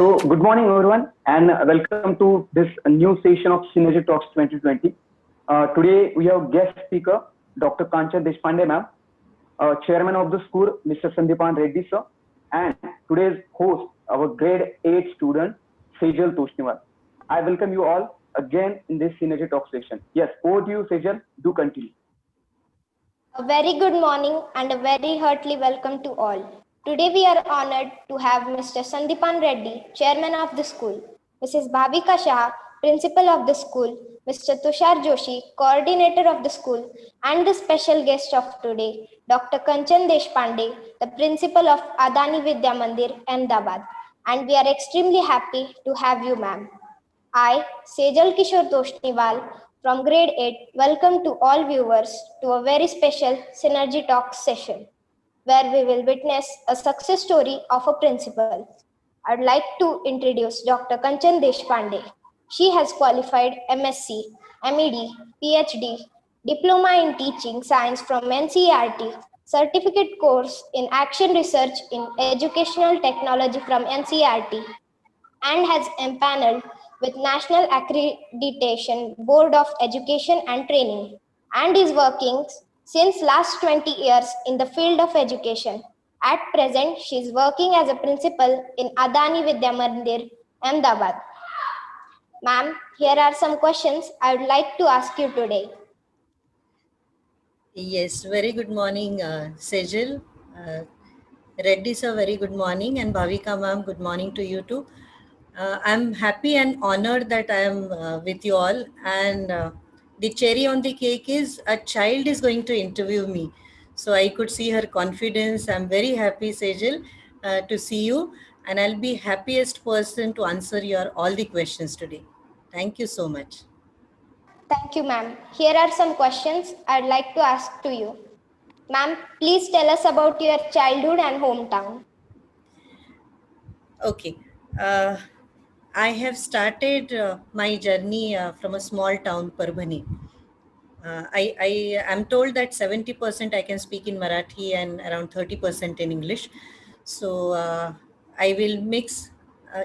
Good morning, everyone, and welcome to this new session of Synergy Talks 2020. Today, we have guest speaker, Dr. Kanchan Deshpande, ma'am, chairman of the school, Mr. Sandipan Reddy, sir, and today's host, our grade 8 student, Sejal Toshniwal. I welcome you all again in this Synergy Talk session. Yes, over to you, Sejal. Do continue. A very good morning and a very heartily welcome to all. Today we are honored to have Mr. Sandipan Reddy, Chairman of the school, Mrs. Bhavika Shah, Principal of the school, Mr. Tushar Joshi, Coordinator of the school, and the special guest of today, Dr. Kanchan Deshpande, the Principal of Adani Vidya Mandir, Ahmedabad. And we are extremely happy to have you, ma'am. I, Sejal Kishore Toshniwal, from grade 8, welcome to all viewers to a very special Synergy Talks session, where we will witness a success story of a principal. I'd like to introduce Dr. Kanchan Deshpande. She has qualified MSc, MEd, PhD, Diploma in Teaching Science from NCERT, Certificate Course in Action Research in Educational Technology from NCERT, and has empaneled with National Accreditation Board of Education and Training, and is working since last 20 years in the field of education. At present, she is working as a principal in Adani Vidya Mandir, Ahmedabad. Ma'am, here are some questions I would like to ask you today. Yes, very good morning, Sejal. Reddy sir, very good morning, and Bhavika ma'am, good morning to you too. I'm happy and honored that I am with you all, and the cherry on the cake is a child is going to interview me. So I could see her confidence. I'm very happy, Sejal, to see you, and I'll be happiest person to answer your all the questions today. Thank you so much. Thank you, ma'am. Here are some questions I'd like to ask to you. Ma'am, please tell us about your childhood and hometown. Okay. I have started my journey from a small town, Parbhani. I am told that 70% I can speak in Marathi and around 30% in English. So I will mix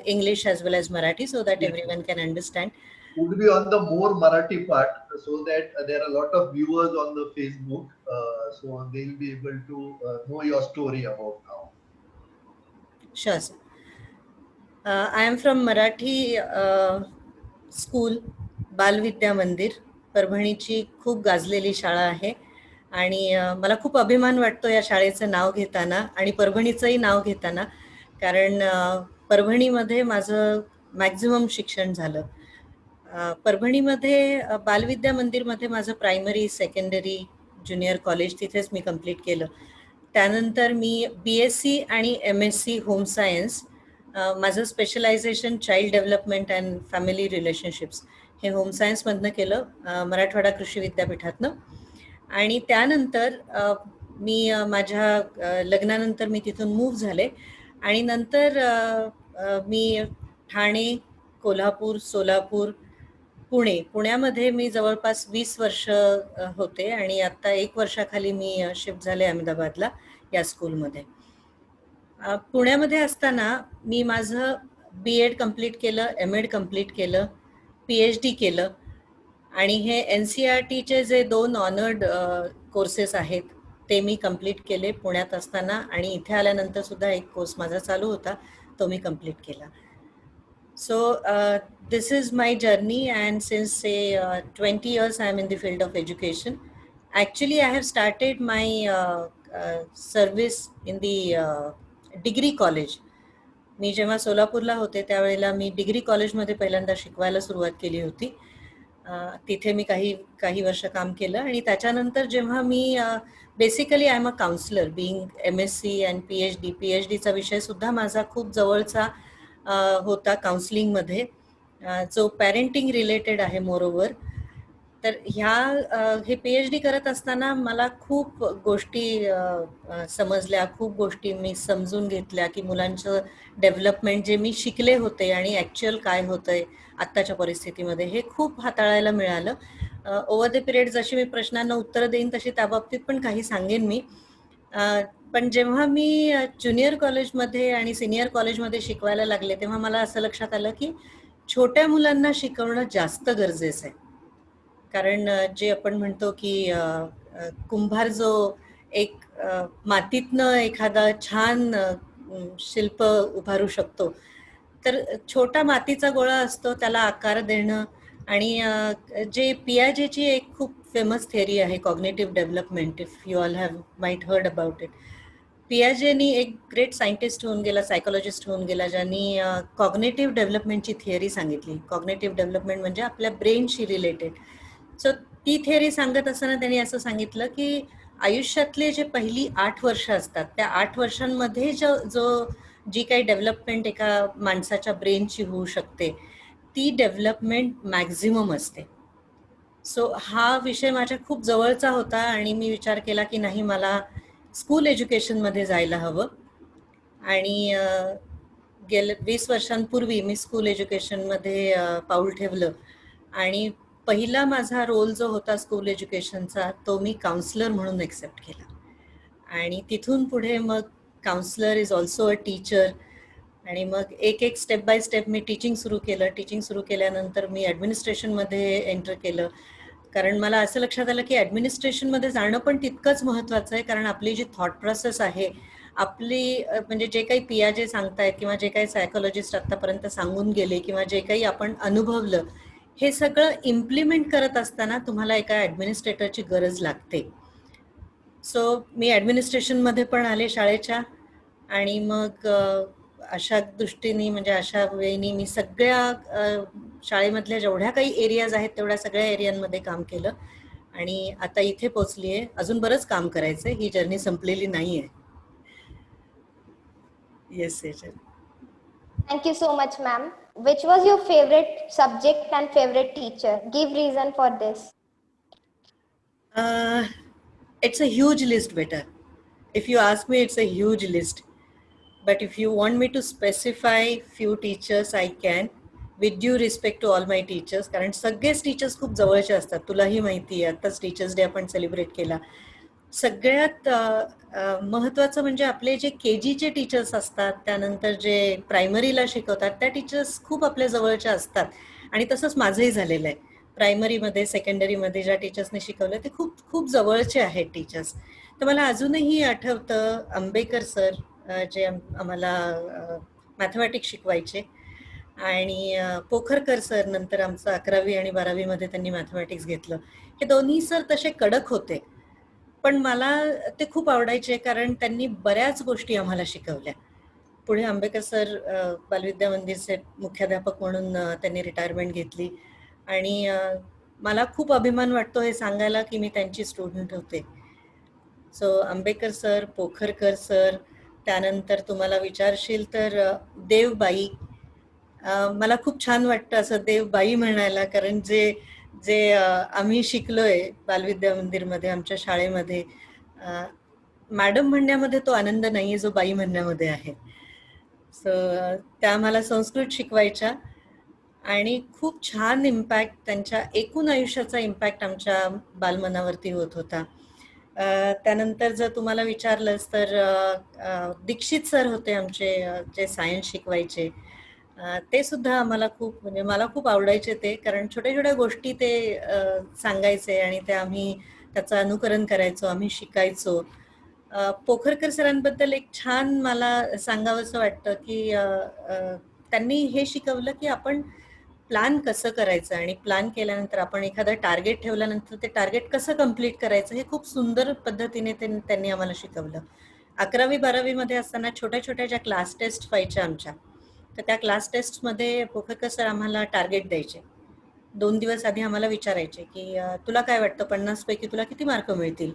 English as well as Marathi so that everyone can understand. Would be on the more Marathi part, so that there are a lot of viewers on the Facebook, so they'll be able to know your story about now. Sure, sir. I am from Marathi school Balvidya Mandir, परभणीची खूप गाजलेली शाळा आहे आणि मला खूप अभिमान वाटतो या शाळेचं नाव घेताना आणि परभणीचंही नाव घेताना, कारण परभणीमध्ये माझं मॅक्झिमम शिक्षण झालं. परभणीमध्ये बालविद्या मंदिरमध्ये माझं प्रायमरी, सेकंडरी, ज्युनियर कॉलेज तिथेच मी कंप्लीट केलं. त्यानंतर मी BSc आणि MSc होम सायन्स, माझं specialisation child development and family relationships हे होम सायन्समधनं केलं मराठवाडा कृषी विद्यापीठातनं. आणि त्यानंतर मी माझ्या लग्नानंतर मी तिथून मूव्ह झाले आणि नंतर मी ठाणे, कोल्हापूर, सोलापूर, पुण्यामध्ये मी जवळपास 20 वर्ष होते आणि आता 1 वर्षाखाली मी शिफ्ट झाले अहमदाबादला या स्कूलमध्ये. पुण्यामध्ये असताना मी माझं B.Ed कंप्लीट केलं, M.Ed कंप्लीट केलं, PhD केलं आणि हे NCERTचे जे 2 ऑनर्ड कोर्सेस आहेत ते मी कंप्लीट केले पुण्यात असताना, आणि इथे आल्यानंतर सुद्धा एक कोर्स माझा चालू होता तो मी कंप्लीट केला. So this is my journey, and since say 20 years I am in the field of education. Actually I have started my service in the degree college. मी जेव्हा सोलापूरला होते त्यावेळेला मी डिग्री कॉलेजमध्ये पहिल्यांदा शिकवायला सुरुवात केली होती. तिथे मी काही वर्ष काम केलं आणि त्याच्यानंतर जेव्हा मी basically I am a counsellor being MSc and PhDचा विषय सुद्धा माझा खूप जवळचा होता काउन्सिलिंगमध्ये, जो पॅरेंटिंग रिलेटेड आहे मोरओव्हर. तर हे PhD करत असताना मला खूप गोष्टी समजल्या, खूप गोष्टी मी समजून घेतल्या की मुलांचं डेव्हलपमेंट जे मी शिकले होते आणि ॲक्च्युअल काय होतंय आत्ताच्या परिस्थितीमध्ये हे खूप हाताळायला मिळालं. ओव्हर द पिरियड जशी मी प्रश्नांना उत्तरं देईन तशी त्याबाबतीत पण काही सांगेन मी. पण जेव्हा मी ज्युनियर कॉलेजमध्ये आणि सिनियर कॉलेजमध्ये शिकवायला लागले तेव्हा मला असं लक्षात आलं की छोट्या मुलांना शिकवणं जास्त गरजेचं आहे. कारण जे आपण म्हणतो की कुंभार जो एक मातीतनं एखादा छान शिल्प उभारू शकतो, तर छोटा मातीचा गोळा असतो त्याला आकार देणं. आणि जे पियाजेची एक खूप फेमस थिअरी आहे cognitive development, if you all have might heard about it. पियाजेनी एक ग्रेट सायंटिस्ट होऊन गेला, सायकोलॉजिस्ट होऊन गेला, ज्यांनी कॉग्नेटिव्ह डेव्हलपमेंटची थिअरी सांगितली. कॉग्नेटिव्ह डेव्हलपमेंट म्हणजे आपल्या ब्रेनशी रिलेटेड. सो ती थिअरी सांगत असताना त्यांनी असं सांगितलं की आयुष्यातले जे पहिली 8 वर्ष असतात त्या 8 वर्षांमध्ये जी काही डेव्हलपमेंट एका माणसाच्या ब्रेनची होऊ शकते ती डेव्हलपमेंट मॅक्झिमम असते. सो हा विषय माझ्या खूप जवळचा होता आणि मी विचार केला की नाही, मला स्कूल एज्युकेशनमध्ये जायला हवं. आणि गेल्या 20 वर्षांपूर्वी मी स्कूल एज्युकेशनमध्ये पाऊल ठेवलं आणि पहिला माझा रोल जो होता स्कूल एज्युकेशनचा तो मी काउन्सलर म्हणून एक्सेप्ट केला. आणि तिथून पुढे मग counsellor is also a teacher. आणि मग एक step by step me teaching सुरू केलं. टीचिंग सुरू केल्यानंतर मी ॲडमिनिस्ट्रेशनमध्ये एंटर केलं. कारण मला असं लक्षात आलं की ॲडमिनिस्ट्रेशनमध्ये जाणं पण तितकंच महत्त्वाचं आहे. कारण आपली जी थॉट प्रोसेस आहे, आपली म्हणजे जे काही पियाजे सांगतायत किंवा जे काही सायकोलॉजिस्ट आत्तापर्यंत सांगून गेले किंवा जे काही आपण अनुभवलं, हे सगळं इम्प्लिमेंट करत असताना तुम्हाला एका ॲडमिनिस्ट्रेटरची गरज लागते. सो मी ॲडमिनिस्ट्रेशनमध्ये पण आले शाळेच्या. आणि मग अशा दृष्टीने म्हणजे अशा वेळी मी सगळ्या शाळेमधल्या जेवढ्या काही एरियाज आहेत तेवढ्या सगळ्या एरियांमध्ये काम केलं आणि आता इथे पोचली आहे. अजून बरंच काम करायचंय, ही जर्नी संपलेली नाही आहे. Yes Sejal. Thank you so much, ma'am. Which was your favorite subject and favorite teacher? Give reason for this. It's a huge list, beta. If you ask me, it's a huge list. But if you want me to specify few teachers, I can, with due respect to all my teachers. कारण सगळेच teachers खूप जवळचे असतात, तुलाही माहिती आहे. आताच teachers day आपण सेलिब्रेट केला. सगळ्यात महत्त्वाचं म्हणजे आपले जे KGचे टीचर्स असतात, त्यानंतर जे प्रायमरीला शिकवतात त्या टीचर्स खूप आपल्या जवळच्या असतात. आणि तसंच माझंही झालेलं आहे. प्रायमरीमध्ये सेकंडरीमध्ये ज्या टीचर्सने शिकवलं ते खूप खूप जवळचे आहेत टीचर्स. तर मला अजूनही आठवतं आंबेकर सर, जे आम्हाला मॅथमॅटिक्स शिकवायचे. आणि पोखरकर सर, नंतर आमचं 11वी आणि 12वीमध्ये त्यांनी मॅथमॅटिक्स घेतलं. हे दोन्ही सर तसे कडक होते, पण मला ते खूप आवडायचे कारण त्यांनी बऱ्याच गोष्टी आम्हाला शिकवल्या. पुढे आंबेकर सर बालविद्या मंदिरचे मुख्याध्यापक म्हणून त्यांनी रिटायरमेंट घेतली. आणि मला खूप अभिमान वाटतो हे सांगायला की मी त्यांची स्टुडंट होते. So Ambekar sir, Pokharkar sir, त्यानंतर तुम्हाला विचारशील तर देवबाई. मला खूप छान वाटतं असं देवबाई म्हणायला, कारण जे जे आम्ही शिकलोय बालविद्या मंदिरमध्ये आमच्या शाळेमध्ये, मॅडम म्हणण्यामध्ये तो आनंद नाहीये जो बाई म्हणण्यामध्ये आहे. सो त्या आम्हाला संस्कृत शिकवायच्या आणि खूप छान इम्पॅक्ट, त्यांच्या एकूण आयुष्याचा इम्पॅक्ट आमच्या बालमनावरती होत होता. त्यानंतर जर तुम्हाला विचारलंस तर दीक्षित सर होते आमचे, जे सायन्स शिकवायचे. ते सुद्धा आम्हाला खूप म्हणजे मला खूप आवडायचे ते, कारण छोट्या छोट्या गोष्टी ते सांगायचे आणि ते आम्ही त्याचं अनुकरण करायचो, आम्ही शिकायचो. पोखरकर सरांबद्दल एक छान मला सांगावंसं वाटतं की त्यांनी हे शिकवलं की आपण प्लॅन कसं करायचं आणि प्लॅन केल्यानंतर आपण एखादं टार्गेट ठेवल्यानंतर ते टार्गेट कसं कम्प्लीट करायचं हे खूप सुंदर पद्धतीने त्यांनी आम्हाला शिकवलं. 11वी 12वीमध्ये असताना छोट्या छोट्या ज्या क्लास टेस्ट व्हायच्या आमच्या, तर त्या क्लास टेस्टमध्ये पोखरकर सर आम्हाला टार्गेट द्यायचे. 2 दिवस आधी आम्हाला विचारायचे की तुला काय वाटतं 50 पैकी तुला किती मार्क मिळतील.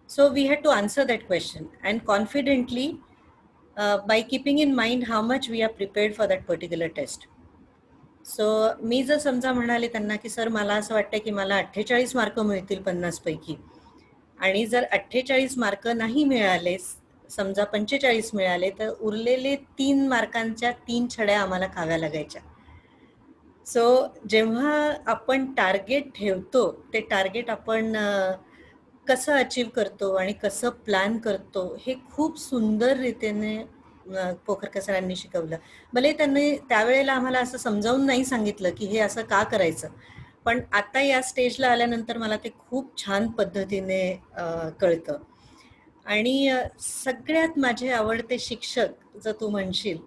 So we had to answer that question and confidently by keeping in mind how much we are prepared for that particular test. So मी जर समजा म्हणाले त्यांना की सर मला असं वाटतं की मला 48 मार्क मिळतील 50 पैकी, आणि जर 48 मार्क नाही मिळाले, समजा 45 मिळाले, तर उरलेले 3 मार्कांच्या 3 छड्या आम्हाला खाव्या लागायच्या. सो जेव्हा आपण टार्गेट ठेवतो ते टार्गेट आपण कसं अचीव करतो आणि कसं प्लॅन करतो हे खूप सुंदर रीतीने पोखरकर सरांनी शिकवलं. भले त्यांनी त्यावेळेला आम्हाला असं समजावून नाही सांगितलं की हे असं का करायचं, पण आता या स्टेजला आल्यानंतर मला ते खूप छान पद्धतीने कळतं. आणि सगळ्यात माझे आवडते शिक्षक जर तू म्हणशील,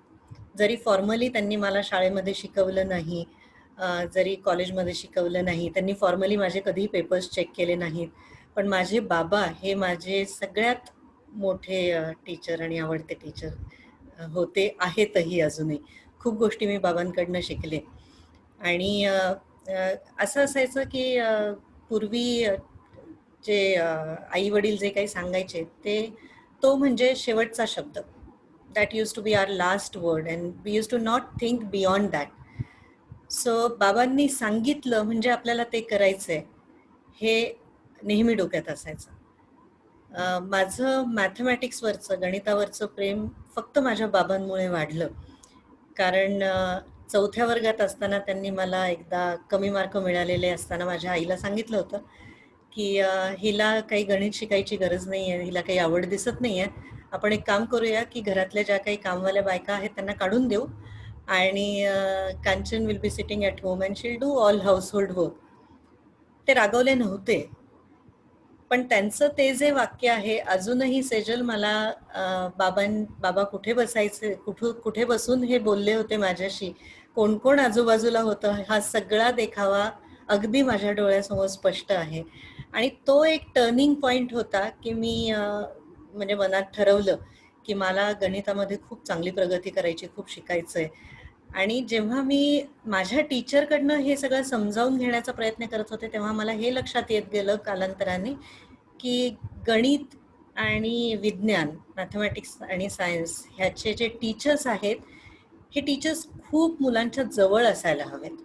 जरी फॉर्मली त्यांनी मला शाळेमध्ये शिकवलं नाही, जरी कॉलेजमध्ये शिकवलं नाही, त्यांनी फॉर्मली माझे कधीही पेपर्स चेक केले नाहीत, पण माझे बाबा हे माझे सगळ्यात मोठे टीचर आणि आवडते टीचर होते, आहेतही अजूनही. खूप गोष्टी मी बाबांकडनं शिकले. आणि असं असायचं की पूर्वी जे आई वडील जे काही सांगायचे ते तो म्हणजे शेवटचा शब्द. That used to be our last word and we used to not think beyond that. So बाबांनी सांगितलं म्हणजे आपल्याला ते करायचंय हे नेहमी डोक्यात असायचं. माझं मॅथमॅटिक्सवरचं, गणितावरचं प्रेम फक्त माझ्या बाबांमुळे वाढलं. कारण 4थ्या वर्गात असताना त्यांनी मला एकदा कमी मार्क मिळालेले असताना माझ्या आईला सांगितलं होतं की हिला काही गणित शिकायची गरज नाही आहे, हिला काही आवड दिसत नाही आहे, आपण एक काम करूया की घरातल्या ज्या काही कामवाल्या बायका आहेत त्यांना काढून देऊ आणि Kanchan will be sitting at home and शील डू ऑल हाऊसहोल्ड वर्क. ते रागवले नव्हते, पण त्यांचं ते जे वाक्य आहे अजूनही सेजल मला बाबा कुठे बसायचे, कुठे बसून हे बोलले होते माझ्याशी, कोण कोण आजूबाजूला होतं, हा सगळा देखावा अगदी माझ्या डोळ्यासमोर स्पष्ट आहे. आणि तो एक टर्निंग पॉइंट होता की मी म्हणजे मनात ठरवलं की मला गणितामध्ये खूप चांगली प्रगती करायची, खूप शिकायचंय. आणि जेव्हा मी माझ्या टीचरकडनं हे सगळं समजावून घेण्याचा प्रयत्न करत होते तेव्हा मला हे लक्षात येत गेलं कालांतराने की गणित आणि विज्ञान, मॅथमॅटिक्स आणि सायन्स ह्याचे जे टीचर्स आहेत हे टीचर्स खूप मुलांच्या जवळ असायला हवेत,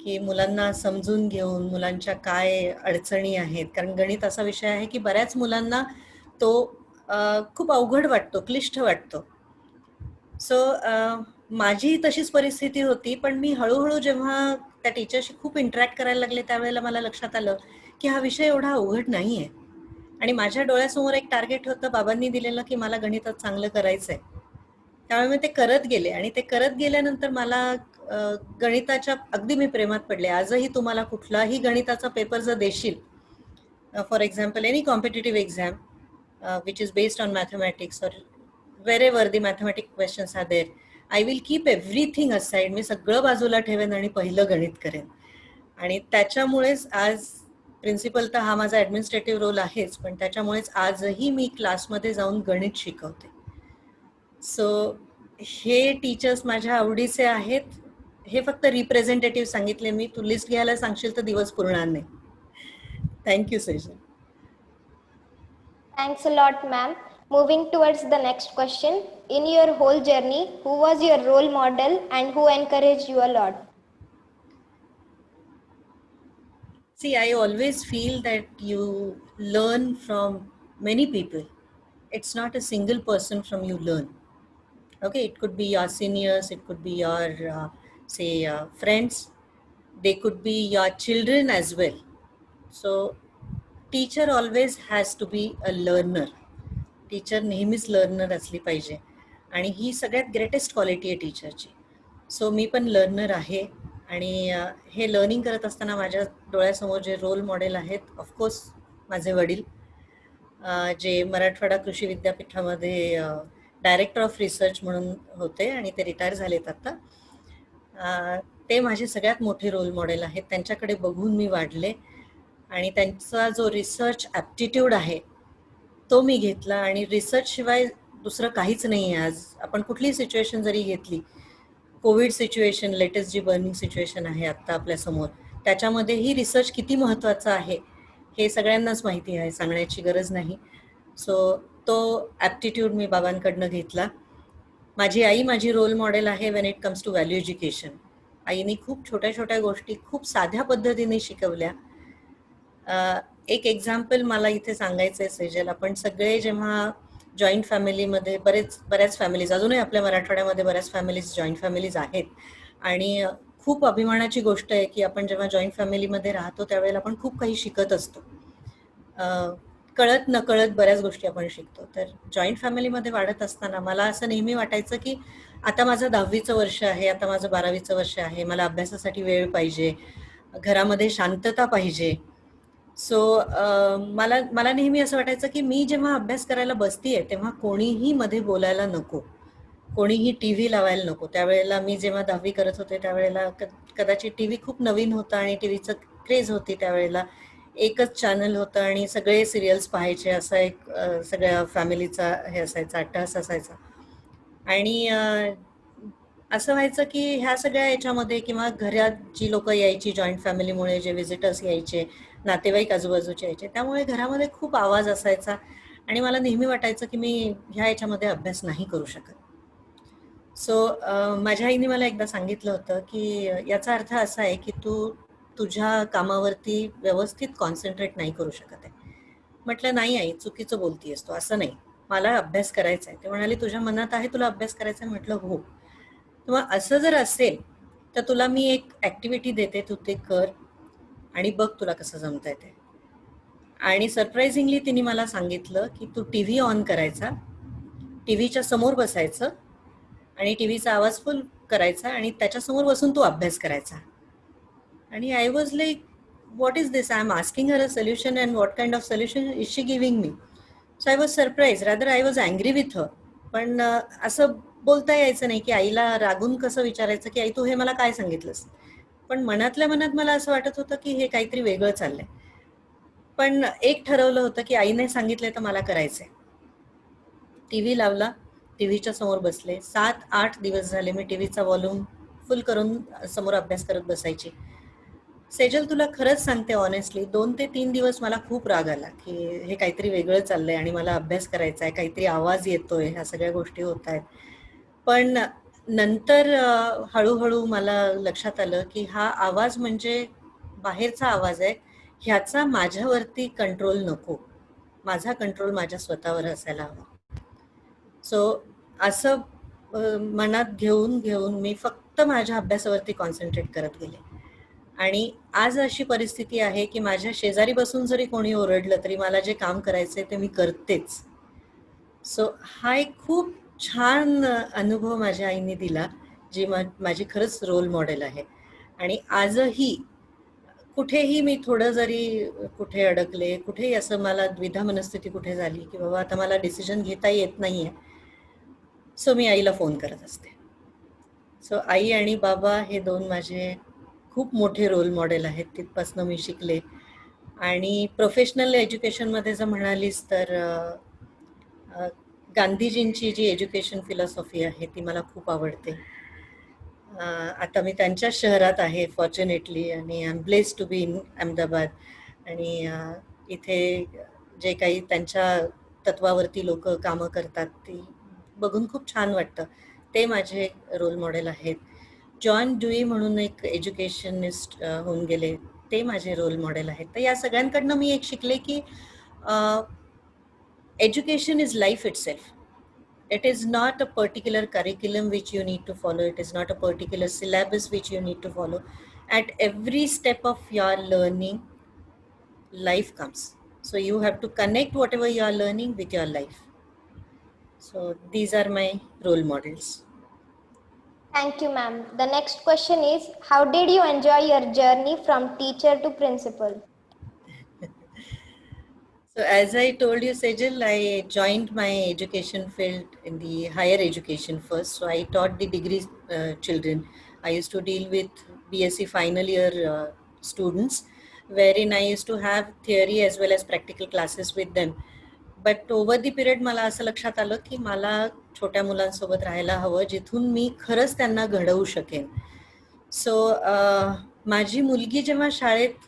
की मुलांना समजून घेऊन मुलांच्या काय अडचणी आहेत. कारण गणित असा विषय आहे की बऱ्याच मुलांना तो खूप अवघड वाटतो, क्लिष्ट वाटतो. सो माझी तशीच परिस्थिती होती, पण मी हळूहळू जेव्हा त्या टीचरशी खूप इंटरॅक्ट करायला लागले त्यावेळेला मला लक्षात आलं की हा विषय एवढा अवघड नाही आहे. आणि माझ्या डोळ्यासमोर एक टार्गेट होतं बाबांनी दिलेलं की मला गणितात चांगलं करायचंय. त्यामुळे मी ते करत गेले आणि ते करत गेल्यानंतर मला गणिताच्या अगदी मी प्रेमात पडले. आजही तुम्हाला कुठलाही गणिताचा पेपर जर देशील, for example any competitive exam which is based on mathematics और wherever the mathematical questions are there, I will keep everything aside. मी सगळं बाजूला ठेवेन आणि पहिलं गणित करेन. आणि त्याच्यामुळेच आज प्रिन्सिपल तर हा माझा ॲडमिनिस्ट्रेटिव्ह रोल आहेच, पण त्याच्यामुळेच आजही मी क्लासमध्ये जाऊन गणित शिकवते. सो हे टीचर्स माझ्या आवडीचे आहेत. हे फक्त रिप्रेझेंटेटिव्ह सांगितले मी, तू लिस्ट घ्यायला सांगशील तर दिवस पुरणार नाही. Thank you Sejal. Thanks a lot, ma'am. Moving towards the next question. In your whole journey, who was your role model and who encouraged you a lot? See, I always feel that you learn from many people. It's not a single person from you learn. Okay, it could be your seniors, it could be your, friends. They could be your children as well. So, teacher always has to be a learner. Teacher नेहमीच learner असली पाहिजे आणि ही सगळ्यात greatest quality आहे टीचरची. So मी पण learner आहे आणि हे लर्निंग करत असताना माझ्या डोळ्यासमोर जे रोल मॉडेल आहेत, ऑफकोर्स माझे वडील, जे मराठवाडा कृषी विद्यापीठामध्ये डायरेक्टर ऑफ रिसर्च म्हणून होते आणि ते रिटायर झालेत आता. ते माझे सगळ्यात मोठे रोल मॉडेल आहेत. त्यांच्याकडे बघून मी वाढले आणि त्यांचा जो रिसर्च ॲप्टिट्यूड आहे तो मी घेतला. आणि रिसर्च शिवाय दुसरं काहीच नाही आहे. आज आपण कुठली सिच्युएशन जरी घेतली, कोविड सिच्युएशन, लेटेस्ट जी बर्निंग सिच्युएशन आहे आत्ता आपल्यासमोर, त्याच्यामध्येही रिसर्च किती महत्त्वाचा आहे हे सगळ्यांनाच माहिती आहे, सांगण्याची गरज नाही. सो तो ॲप्टिट्यूड मी बाबांकडनं घेतला. माझी आई माझी रोल मॉडेल आहे when it comes to value education. आईने खूप छोट्या छोट्या गोष्टी खूप साध्या पद्धतीने शिकवल्या. एक एक्झाम्पल मला इथे सांगायचं आहे सेजल. आपण सगळे जेव्हा जॉईंट फॅमिलीमध्ये, बऱ्याच फॅमिलीज, अजूनही आपल्या मराठवाड्यामध्ये बऱ्याच फॅमिलीज जॉईंट फॅमिलीज आहेत आणि खूप अभिमानाची गोष्ट आहे की आपण जेव्हा जॉईंट फॅमिलीमध्ये राहतो त्यावेळेला आपण खूप काही शिकत असतो. कळत नकळत बऱ्याच गोष्टी आपण शिकतो. तर जॉईंट फॅमिलीमध्ये वाढत असताना मला असं नेहमी वाटायचं की आता माझं 10वीचं वर्ष आहे, आता माझं 12वीचं वर्ष आहे, मला अभ्यासासाठी वेळ पाहिजे, घरामध्ये शांतता पाहिजे. सो मला मला नेहमी असं वाटायचं की मी जेव्हा अभ्यास करायला बसतीये तेव्हा कोणीही मध्ये बोलायला नको, कोणीही टी व्ही लावायला नको. त्यावेळेला मी जेव्हा 10वी करत होते त्यावेळेला कदाचित टी व्ही खूप नवीन होता आणि टी व्हीचं क्रेज होती. त्यावेळेला एकच चॅनल होतं आणि सगळे सिरियल्स पाहायचे, असा एक सगळ्या फॅमिलीचा हे असायचा, अट्टहास असायचा. आणि असं व्हायचं की ह्या सगळ्या याच्यामध्ये किंवा घरात जी लोक यायची जॉईंट फॅमिलीमुळे, जे व्हिजिटर्स यायचे, नातेवाईक आजूबाजूचे यायचे, त्यामुळे घरामध्ये खूप आवाज असायचा आणि मला नेहमी वाटायचं की मी ह्या याच्यामध्ये अभ्यास नाही करू शकत. सो माझ्या आईने मला एकदा सांगितलं होतं की याचा अर्थ असा आहे की तू तुझ्या कामावरती व्यवस्थित कॉन्सन्ट्रेट नाही करू शकत आहे. म्हटलं नाही आई, चुकीचं बोलतीयस तू, असं नाही, मला अभ्यास करायचा आहे. ते म्हणाले तुझ्या मनात आहे तुला अभ्यास करायचा आहे? म्हटलं हो. तेव्हा असं जर असेल तर तुला मी एक ऍक्टिव्हिटी देते, तू ते कर आणि बघ तुला कसं जमतंय ते. आणि सरप्राइझिंगली तिने मला सांगितलं की तू टी व्ही ऑन करायचा, टी व्हीच्या समोर बसायचं आणि टी व्हीचा आवाज फुल करायचा आणि त्याच्यासमोर बसून तू अभ्यास करायचा. आणि I was like, what is this? I'm asking her a solution and what kind of solution is she giving me? So I was surprised, rather I was angry with her. पण असं बोलता यायचं नाही की आईला रागून कसं विचारायचं की आई तू हे मला काय सांगितलंस. पण मनातल्या मनात मला असं वाटत होतं की हे काहीतरी वेगळं चाललंय. पण एक ठरवलं होतं की आईने सांगितलंय तर मला करायचंय. टीव्ही लावला, टीव्हीच्या समोर बसले. 7-8 दिवस झाले मी टीव्हीचा व्हॉल्यूम फुल करून समोर अभ्यास करत बसायची. सेजल, तुला खरंच सांगते ऑनेस्टली, 2 ते 3 दिवस मला खूप राग आला की हे काहीतरी वेगळं चाललंय आणि मला अभ्यास करायचा आहे, काहीतरी आवाज येतोय, ह्या सगळ्या गोष्टी होत आहेत. पण नंतर हळूहळू मला लक्षात आलं की हा आवाज म्हणजे बाहेरचा आवाज आहे, ह्याचा माझ्यावरती कंट्रोल नको, माझा कंट्रोल माझ्या स्वतःवर असायला हवा. सो असं मनात घेऊन मी फक्त माझ्या अभ्यासावरती कॉन्सन्ट्रेट करत गेले. आणि आज अशी परिस्थिती आहे की माझ्या शेजारी बसून जरी कोणी ओरडलं तरी मला जे काम करायचंय ते मी करतेच. सो हा एक खूप छान अनुभव माझ्या आईने दिला, जी माझी खरंच रोल मॉडेल आहे. आणि आजही कुठेही मी थोडं जरी कुठे अडकले, कुठेही असं मला द्विधा मनस्थिती कुठे झाली की बाबा आता मला डिसिजन घेता येत नाहीये, सो मी आईला फोन करत असते. सो आई आणि बाबा हे 2 माझे खूप मोठे रोल मॉडेल आहेत. तिथपासनं मी शिकले. आणि प्रोफेशनल एज्युकेशनमध्ये जर म्हणालीस तर गांधीजींची जी एज्युकेशन फिलॉसॉफी आहे ती मला खूप आवडते. आता मी त्यांच्या शहरात आहे फॉर्च्युनेटली आणि I am blessed to be in Ahmedabad. आणि इथे जे काही त्यांच्या तत्वावरती लोक कामं करतात ती बघून खूप छान वाटतं. ते माझे रोल मॉडेल आहेत. जॉन ड्यूई म्हणून एक एज्युकेशनिस्ट होऊन गेले, ते माझे रोल मॉडेल आहेत. तर या सगळ्यांकडनं मी एक शिकले की education is life itself. It is not a particular curriculum which you need to follow. It is not a particular syllabus which you need to follow. At every step of your learning, life comes. So you have to connect whatever you are learning with your life. So these are my role models. Thank you, ma'am. The next question is, how did you enjoy your journey from teacher to principal? So as I told you, Sejal, I joined my education field in the higher education first. So I taught the degree children. I used to deal with BSc final year students, wherein I used to have theory as well as practical classes with them. But over the period मला असं लक्षात आलं की मला छोट्या मुलांसोबत राहायला हवं, जिथून मी खरंच त्यांना घडवू शकेन. सो माझी मुलगी जेव्हा शाळेत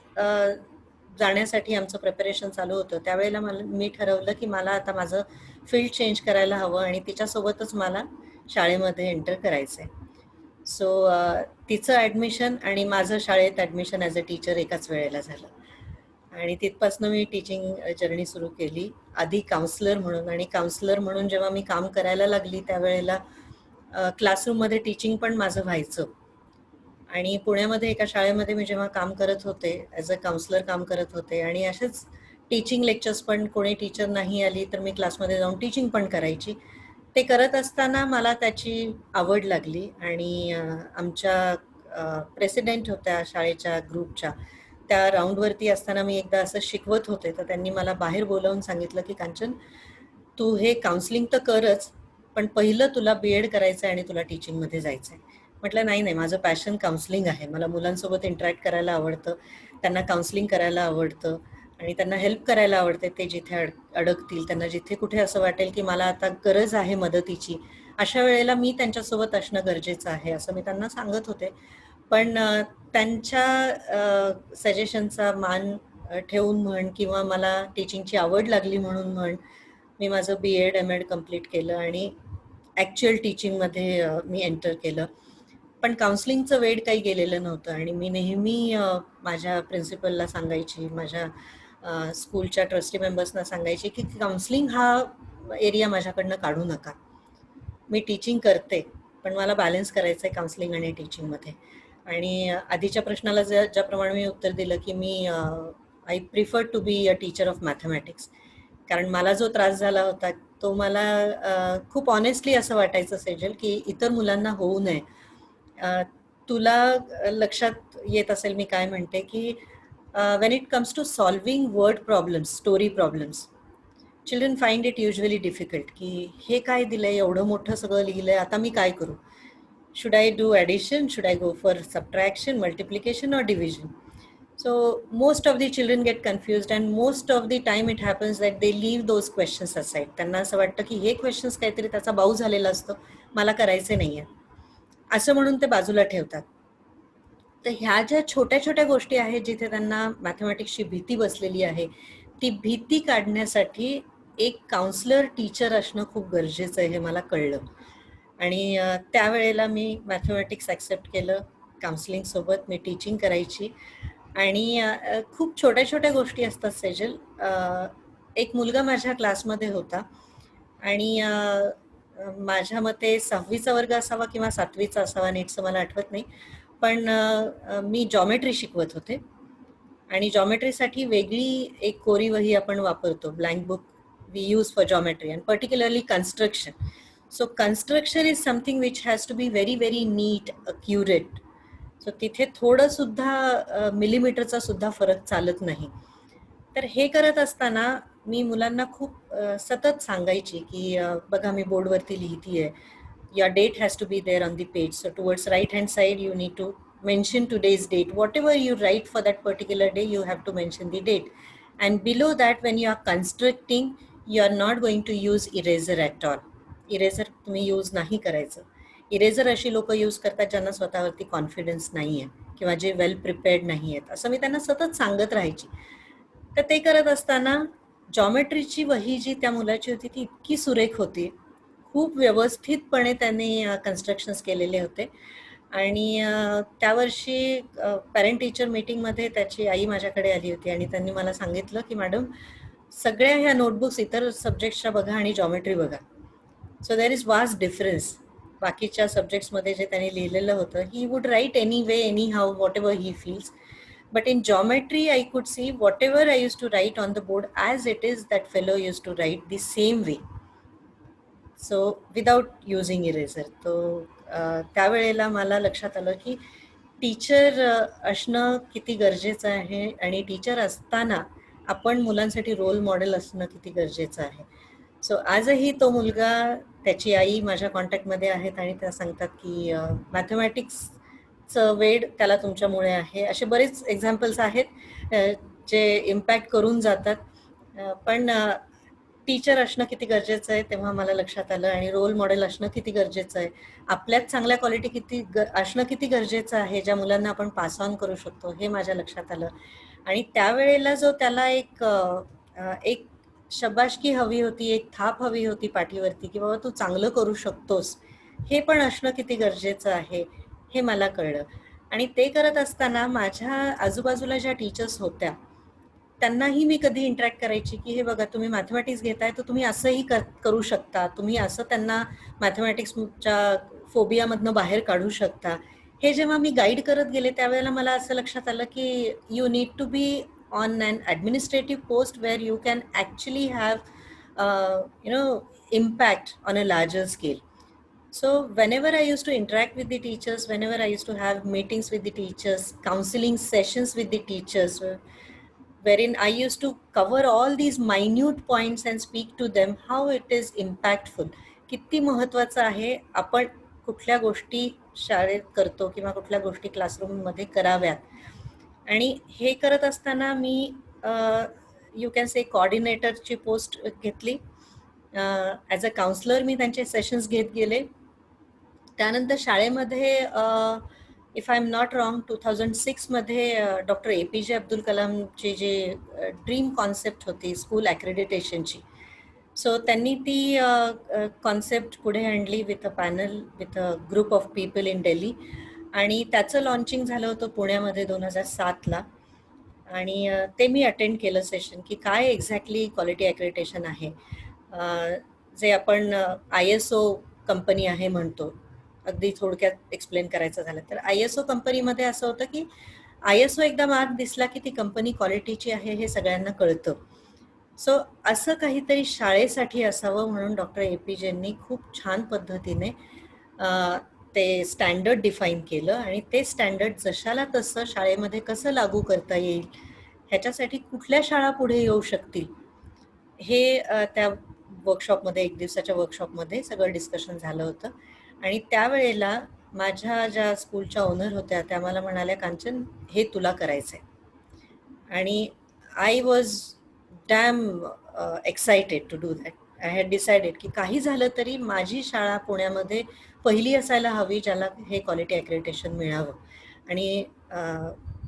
जाण्यासाठी आमचं प्रिपरेशन चालू होतं त्यावेळेला मी ठरवलं की मला आता माझं फील्ड चेंज करायला हवं आणि तिच्यासोबतच मला शाळेमध्ये एंटर करायचं आहे. सो तिचं ॲडमिशन आणि माझं शाळेत ॲडमिशन ॲज अ टीचर एकाच वेळेला झालं आणि तिथपासनं मी टीचिंग जर्नी सुरू केली. आधी काउन्सलर म्हणून, आणि काउन्सलर म्हणून जेव्हा मी काम करायला लागली त्यावेळेला क्लासरूममध्ये टीचिंग पण माझं व्हायचं. आणि पुण्यामध्ये एका शाळेमध्ये मी जेव्हा काम करत होते ॲज अ काउन्सलर काम करत होते आणि असेच टीचिंग लेक्चर्स पण कोणी टीचर नाही आली तर मी क्लासमध्ये जाऊन टीचिंग पण करायची. ते करत असताना मला त्याची आवड लागली आणि आमच्या प्रेसिडेंट होत्या शाळेच्या ग्रुपच्या, त्या राऊंडवरती असताना मी एकदा असं शिकवत होते तर त्यांनी मला बाहेर बोलावून सांगितलं की कांचन, तू हे काउन्सिलिंग तर करच, पण पहिलं तुला BEd करायचं आहे आणि तुला टीचिंगमध्ये जायचं आहे. म्हटलं नाही नाही, माझं पॅशन काउन्सिलिंग आहे, मला मुलांसोबत इंटरॅक्ट करायला आवडतं, त्यांना काउन्सिलिंग करायला आवडतं आणि त्यांना हेल्प करायला आवडते. ते जिथे अडकतील, त्यांना जिथे कुठे असं वाटेल की मला आता गरज आहे मदतीची, अशा वेळेला मी त्यांच्यासोबत असणं गरजेचं आहे असं मी त्यांना सांगत होते. पण त्यांच्या सजेशनचा मान ठेवून म्हण किंवा मला टीचिंगची आवड लागली म्हणून म्हण, मी माझं BEd MAd कम्प्लीट केलं आणि ॲक्च्युअल टीचिंगमध्ये मी एंटर केलं. पण काउन्सिलिंगचं वेड काही गेलेलं नव्हतं आणि मी नेहमी माझ्या प्रिन्सिपलला सांगायची, माझ्या स्कूलच्या ट्रस्टी मेंबर्सना सांगायची की काउन्सिलिंग हा एरिया माझ्याकडनं काढू नका. मी टीचिंग करते पण मला बॅलन्स करायचं आहे काउन्सिलिंग आणि टीचिंगमध्ये. आणि आधीच्या प्रश्नाला ज्याप्रमाणे मी उत्तर दिलं की मी I prefer to be a teacher of mathematics, कारण मला जो त्रास झाला होता तो मला खूप ऑनेस्टली असं वाटायचं सेजल की इतर मुलांना होऊ नये. तुला लक्षात येत असेल मी काय म्हणते की when it comes to solving word problems, story problems, children find it usually difficult की हे काय दिलंय, एवढं मोठं सगळं लिहिलंय, आता मी काय करू? Should I do addition? Should I go for subtraction, multiplication or division? So most of the children get confused and most of the time it happens that they leave those questions aside. त्यांना असं वाटतं की हे questions काहीतरी त्याचा बाऊ झालेला असतो, मला करायचे नाहीये असं म्हणून ते बाजूला ठेवतात. तर ह्या ज्या छोट्या छोट्या गोष्टी आहेत जिथे त्यांना मॅथमॅटिक्सची भीती बसलेली आहे, ती भीती काढण्यासाठी एक काउन्सलर टीचर असणं खूप गरजेचं आहे हे मला कळलं. आणि त्यावेळेला मी मॅथमॅटिक्स ॲक्सेप्ट केलं. काउन्सिलिंग सोबत मी टीचिंग करायची आणि खूप छोट्या छोट्या गोष्टी असतात सेजल. एक मुलगा माझ्या क्लासमध्ये होता आणि माझ्या मते 6वीचा वर्ग असावा किंवा 7वीचा असावा, नीटचं मला आठवत नाही, पण मी जॉमेट्री शिकवत होते आणि जॉमेट्रीसाठी वेगळी एक कोरी वही आपण वापरतो, blank book we use for geometry and particularly construction. So construction is something which has to be very very neat, accurate. So तिथे थोडं सुद्धा मिलीमीटरचा सुद्धा फरक चालत नाही. तर हे करत असताना मी मुलांना खूप सतत सांगायची की बघा मी बोर्डवरती लिहितीये, your date has to be there on the page. So towards right hand side, you need to mention today's date. Whatever you write for that particular day, you have to mention the date. And below that, when you are constructing, you are not going to use eraser at all. Eraser तुम्ही use नाही करायचं. Eraser अशी लोक use करतात ज्यांना स्वतःवरती confidence नाही आहे किंवा जे वेल प्रिपेअर्ड नाही आहेत, असं मी त्यांना सतत सांगत राहायची. तर ते करत असताना जॉमेट्रीची वही जी त्या मुलाची होती ती इतकी सुरेख होती, खूप व्यवस्थितपणे त्यांनी कन्स्ट्रक्शन्स केलेले होते. आणि त्या वर्षी पॅरेंट टीचर मीटिंगमध्ये त्याची आई माझ्याकडे आली होती आणि त्यांनी मला सांगितलं की मॅडम, सगळ्या ह्या नोटबुक्स इतर सब्जेक्ट्सच्या बघा आणि जॉमेट्री बघा. So there is vast difference. बाकीच्या सब्जेक्ट्समध्ये जे त्यांनी लिहिलेलं होतं, he would write any way, any how, what ever he feels. But in geometry, I could see whatever I used to write on the board as it is, that fellow used to write the same way. So without using eraser. तो त्यावेळेला मला लक्षात आलं की teacher असणं किती गरजेचं आहे आणि टीचर असताना आपण मुलांसाठी रोल मॉडेल असणं किती गरजेचं आहे. सो आजही तो मुलगा, त्याची आई माझ्या कॉन्टॅक्टमध्ये आहेत आणि त्या सांगतात की मॅथमॅटिक्सचं वेड त्याला तुमच्यामुळे आहे. असे बरेच एक्झाम्पल्स आहेत जे इम्पॅक्ट करून जातात. पण टीचर असणं किती गरजेचं आहे तेव्हा मला लक्षात आलं, आणि रोल मॉडेल असणं किती गरजेचं आहे, आपल्यात चांगल्या क्वालिटी असणं किती गरजेचं आहे ज्या मुलांना आपण पास ऑन करू शकतो, हे माझ्या लक्षात आलं. आणि त्यावेळेला जो त्याला एक शबाशकी हवी होती, एक थाप हवी होती पाठीवरती की बाबा तू चांगलं करू शकतोस, हे पण असणं किती गरजेचं आहे हे मला कळलं. आणि ते करत असताना माझ्या आजूबाजूला ज्या टीचर्स होत्या त्यांनाही मी कधी इंटरॅक्ट करायची की हे बघा, तुम्ही मॅथमॅटिक्स घेताय तर तुम्ही असंही करू शकता, तुम्ही असं त्यांना मॅथमॅटिक्सच्या फोबियामधनं बाहेर काढू शकता. हे जेव्हा मी गाईड करत गेले त्यावेळेला मला असं लक्षात आलं की you need to be on an administrative post where you can actually have impact on a larger scale. So whenever I used to interact with the teachers, whenever I used to have meetings with the teachers, counseling sessions with the teachers, wherein I used to cover all these minute points and speak to them how it is impactful. किती महत्वाचं आहे आपण कुठल्या गोष्टी शाळेत करतो किंवा कुठल्या गोष्टी क्लासरूममध्ये कराव्यात. आणि हे करत असताना मी यू कॅन से कोऑर्डिनेटरची पोस्ट घेतली. ॲज अ काउन्सलर मी त्यांचे सेशन्स घेत गेले. त्यानंतर शाळेमध्ये if I am not wrong 2006 मध्ये डॉक्टर APJ अब्दुल कलामची जे ड्रीम कॉन्सेप्ट होती स्कूल ॲक्रेडिटेशनची, सो त्यांनी ती कॉन्सेप्ट पुढे आणली with a panel, with a group of people in Delhi. आणि त्याचं लॉन्चिंग झालं होतं पुण्यामध्ये 2007ला. आणि ते मी अटेंड केलं सेशन की काय एक्झॅक्टली क्वालिटी ॲक्रेडिटेशन आहे, जे आपण ISO कंपनी आहे म्हणतो. अगदी थोडक्यात एक्सप्लेन करायचं झालं तर ISO कंपनीमध्ये असं होतं की ISO एकदा मार्क दिसला की ती कंपनी क्वालिटीची आहे हे सगळ्यांना कळतं. सो असं काहीतरी शाळेसाठी असावं म्हणून डॉक्टर APJंनी खूप छान पद्धतीने ते स्टँडर्ड डिफाईन केलं. आणि ते स्टँडर्ड जशाला तसं शाळेमध्ये कसं लागू करता येईल, ह्याच्यासाठी कुठल्या शाळा पुढे येऊ शकतील, हे त्या वर्कशॉपमध्ये, एक दिवसाच्या वर्कशॉपमध्ये सगळं डिस्कशन झालं होतं. आणि त्यावेळेला माझ्या ज्या स्कूलच्या ओनर होत्या त्या मला म्हणाल्या, कांचन हे तुला करायचं आहे. आणि I was damn excited to do that. I had decided की काही झालं तरी माझी शाळा पुण्यामध्ये पहिली असायला हवी ज्याला हे क्वालिटी ॲक्रेडिटेशन मिळावं. आणि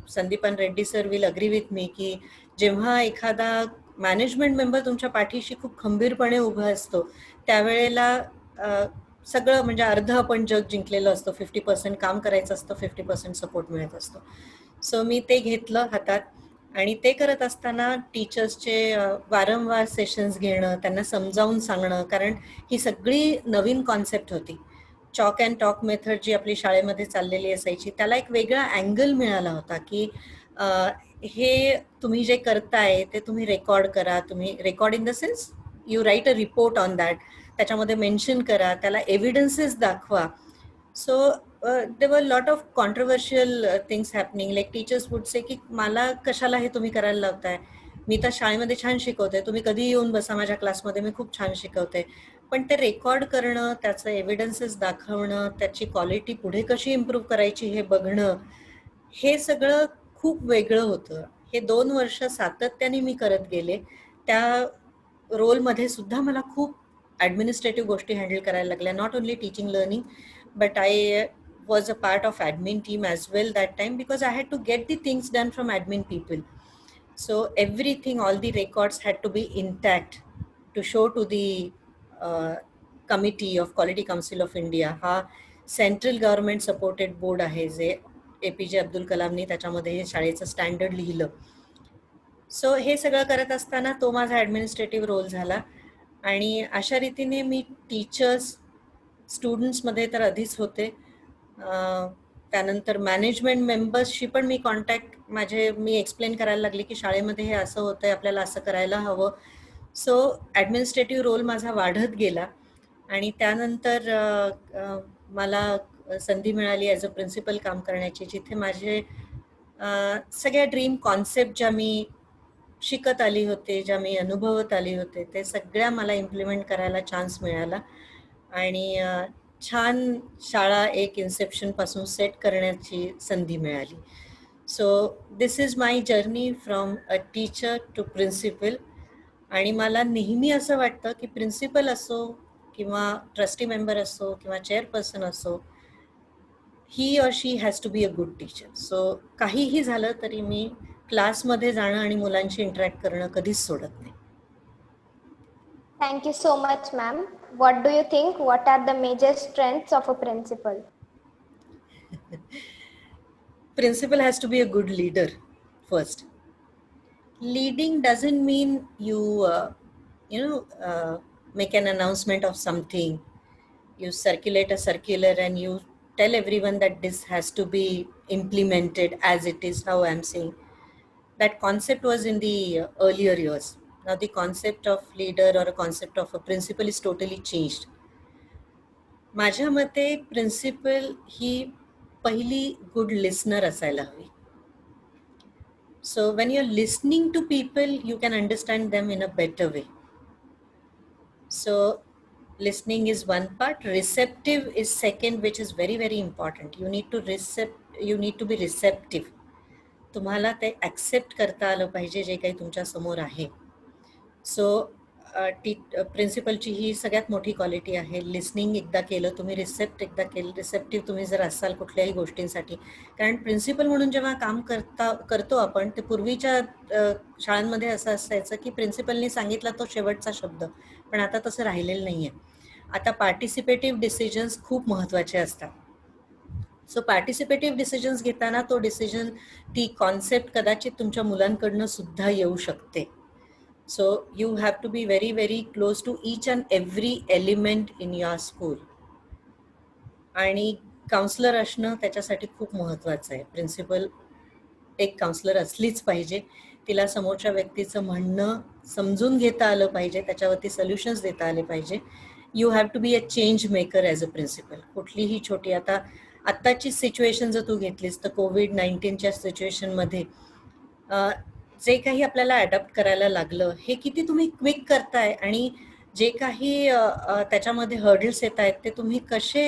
Sandipan Reddy sir will agree with me की जेव्हा एखादा मॅनेजमेंट मेंबर तुमच्या पाठीशी खूप खंबीरपणे उभा असतो त्यावेळेला सगळं म्हणजे अर्ध आपण जग जिंकलेलं असतं. 50% काम करायचं असतं, 50% सपोर्ट मिळत असतो. सो मी ते घेतलं हातात. आणि ते करत असताना टीचर्सचे वारंवार सेशन्स घेणं, त्यांना समजावून सांगणं, कारण ही सगळी नवीन कॉन्सेप्ट होती. चॉक अँड टॉक मेथड जी आपली शाळेमध्ये चाललेली असायची त्याला एक वेगळा अँगल मिळाला होता की हे तुम्ही जे करताय ते तुम्ही रेकॉर्ड करा. तुम्ही record in the sense you right a report on that, त्याच्यामध्ये मेन्शन करा, त्याला एव्हिडन्सेस दाखवा. So there were lot of controversial things happening, like teachers would say की मला कशाला हे तुम्ही करायला लावताय, मी तर शाळेमध्ये छान शिकवते, तुम्ही कधी येऊन बसा माझ्या क्लासमध्ये, मी खूप छान शिकवते. पण ते रेकॉर्ड करणं, त्याचं एव्हिडन्सेस दाखवणं, त्याची क्वालिटी पुढे कशी इम्प्रूव्ह करायची हे बघणं, हे सगळं खूप वेगळं होतं. हे 2 वर्ष सातत्याने मी करत गेले. त्या रोलमध्ये सुद्धा मला खूप ॲडमिनिस्ट्रेटिव्ह गोष्टी हँडल करायला लागल्या. Not only teaching learning, but I was a part of admin team as well that time because I had to get the things done from admin people. So everything, all the records had to be intact to show to the Committee of Quality Council of India. हा central government supported board आहे जे APJ Abdul कलामनी त्याच्यामध्ये हे शाळेचं standard लिहिलं. So हे सगळं करत असताना तो माझा ॲडमिनिस्ट्रेटिव्ह रोल झाला. आणि अशा रीतीने मी टीचर्स, स्टुडंट्समध्ये तर आधीच होते. त्यानंतर मॅनेजमेंट मेंबर्सशी पण मी कॉन्टॅक्ट मी एक्सप्लेन करायला लागले की शाळेमध्ये हे असं होतं आहे, आपल्याला असं करायला हवं. सो ॲडमिनिस्ट्रेटिव्ह रोल माझा वाढत गेला. आणि त्यानंतर मला संधी मिळाली ॲज अ प्रिन्सिपल काम करण्याची, जिथे माझे सगळ्या ड्रीम कॉन्सेप्ट ज्या मी शिकत आली होते, ज्या मी अनुभवत आली होते, ते सगळ्या मला इम्प्लिमेंट करायला चान्स मिळाला. आणि छान शाळा एक इन्सेप्शनपासून सेट करण्याची संधी मिळाली. So this is my journey from a teacher to principal. आणि मला नेहमी असं वाटतं की प्रिन्सिपल असो किंवा ट्रस्टी मेंबर असो किंवा चेअरपर्सन असो, he or she has to be a good teacher. So काहीही झालं तरी मी क्लासमध्ये जाणं आणि मुलांशी इंटरॅक्ट करणं कधीच सोडत नाही. Thank you so much, ma'am. What do you think? What are the major strengths of a principal? Principal has to be a good leader first. Leading doesn't mean you make an announcement of something, you circulate a circular and you tell everyone that this has to be implemented as it is, how I'm saying. That concept was in the earlier years. Now the concept of leader or a concept of a principal is totally changed. माझ्या मते principal ही पहिली good listener असायला हवी. So when you're listening to people, you can understand them in a better way. So listening is one part, receptive is second, which is very, very important. You need to be receptive. तुम्हाला ते accept करता आलं पाहिजे जे काही तुमच्या समोर आहे. सो प्रिन्सिपलची ही सगळ्यात मोठी क्वालिटी आहे. लिसनिंग एकदा केलं तुम्ही, रिसेप्टिव्ह तुम्ही जर असाल कुठल्याही गोष्टींसाठी. कारण प्रिन्सिपल म्हणून जेव्हा काम करतो आपण, ते पूर्वीच्या शाळांमध्ये असं असायचं की प्रिन्सिपलनी सांगितला तो शेवटचा शब्द, पण आता तसं राहिलेलं नाही आहे. आता पार्टिसिपेटिव्ह डिसिजन्स खूप महत्त्वाचे असतात. सो पार्टिसिपेटिव्ह डिसिजन्स घेताना तो डिसिजन, ती कॉन्सेप्ट कदाचित तुमच्या मुलांकडनं सुद्धा येऊ शकते. So you have to be very very close to each and every element in your school. आणि काउन्सलर असणं त्याच्यासाठी खूप महत्त्वाचं आहे. प्रिन्सिपल एक काउन्सलर असलीच पाहिजे. तिला समोरच्या व्यक्तीचं म्हणणं समजून घेता आलं पाहिजे, त्याच्यावरती सोल्युशन्स देता आले पाहिजे. You have to be a change maker as a principal. कुठलीही छोटी, आत्ताची सिच्युएशन जर तू घेतलीस तर कोविड-19च्या सिच्युएशनमध्ये जे काही आपल्याला अडॅप्ट करायला लागलं, हे किती तुम्ही क्विक करताय आणि जे काही त्याच्यामध्ये हर्डल्स येत आहेत ते तुम्ही कसे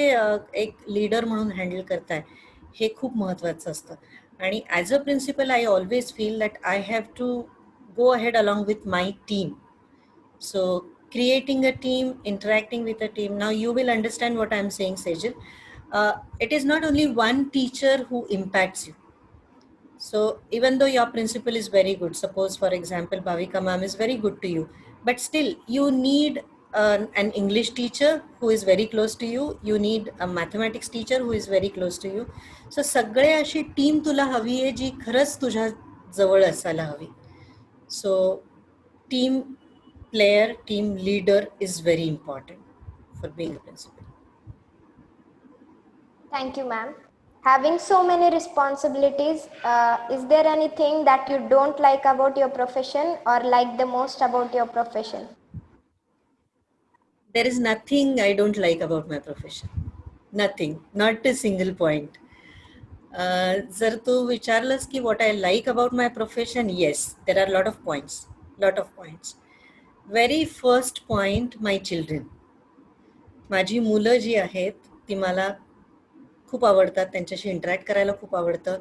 एक लीडर म्हणून हँडल करताय, हे खूप महत्त्वाचं असतं. आणि as a principal I always feel that I have to go ahead along with my team. So creating a team, interacting with a team. Now you will understand what I am saying, Sejal. It is not only one teacher who impacts you. So even though your principal is very good, suppose for example Bhavika ma'am is very good to you, but still you need an English teacher who is very close to you. You need a mathematics teacher who is very close to you. So सगळे अशी team तुला हवी आहे जी खरंच तुझ्या जवळ असायला हवी. So team player, team leader is very important for being a principal. Thank you, ma'am. Having so many responsibilities, is there anything that you don't like about your profession or like the most about your profession? There is nothing I don't like about my profession. Nothing, not a single point. जर तू विचारलंस की what I like about my profession, yes, there are lot of points. Very first point, my children. माझी मुलं जी आहेत ती मला खूप आवडतात, त्यांच्याशी इंटरॅक्ट करायला खूप आवडतं.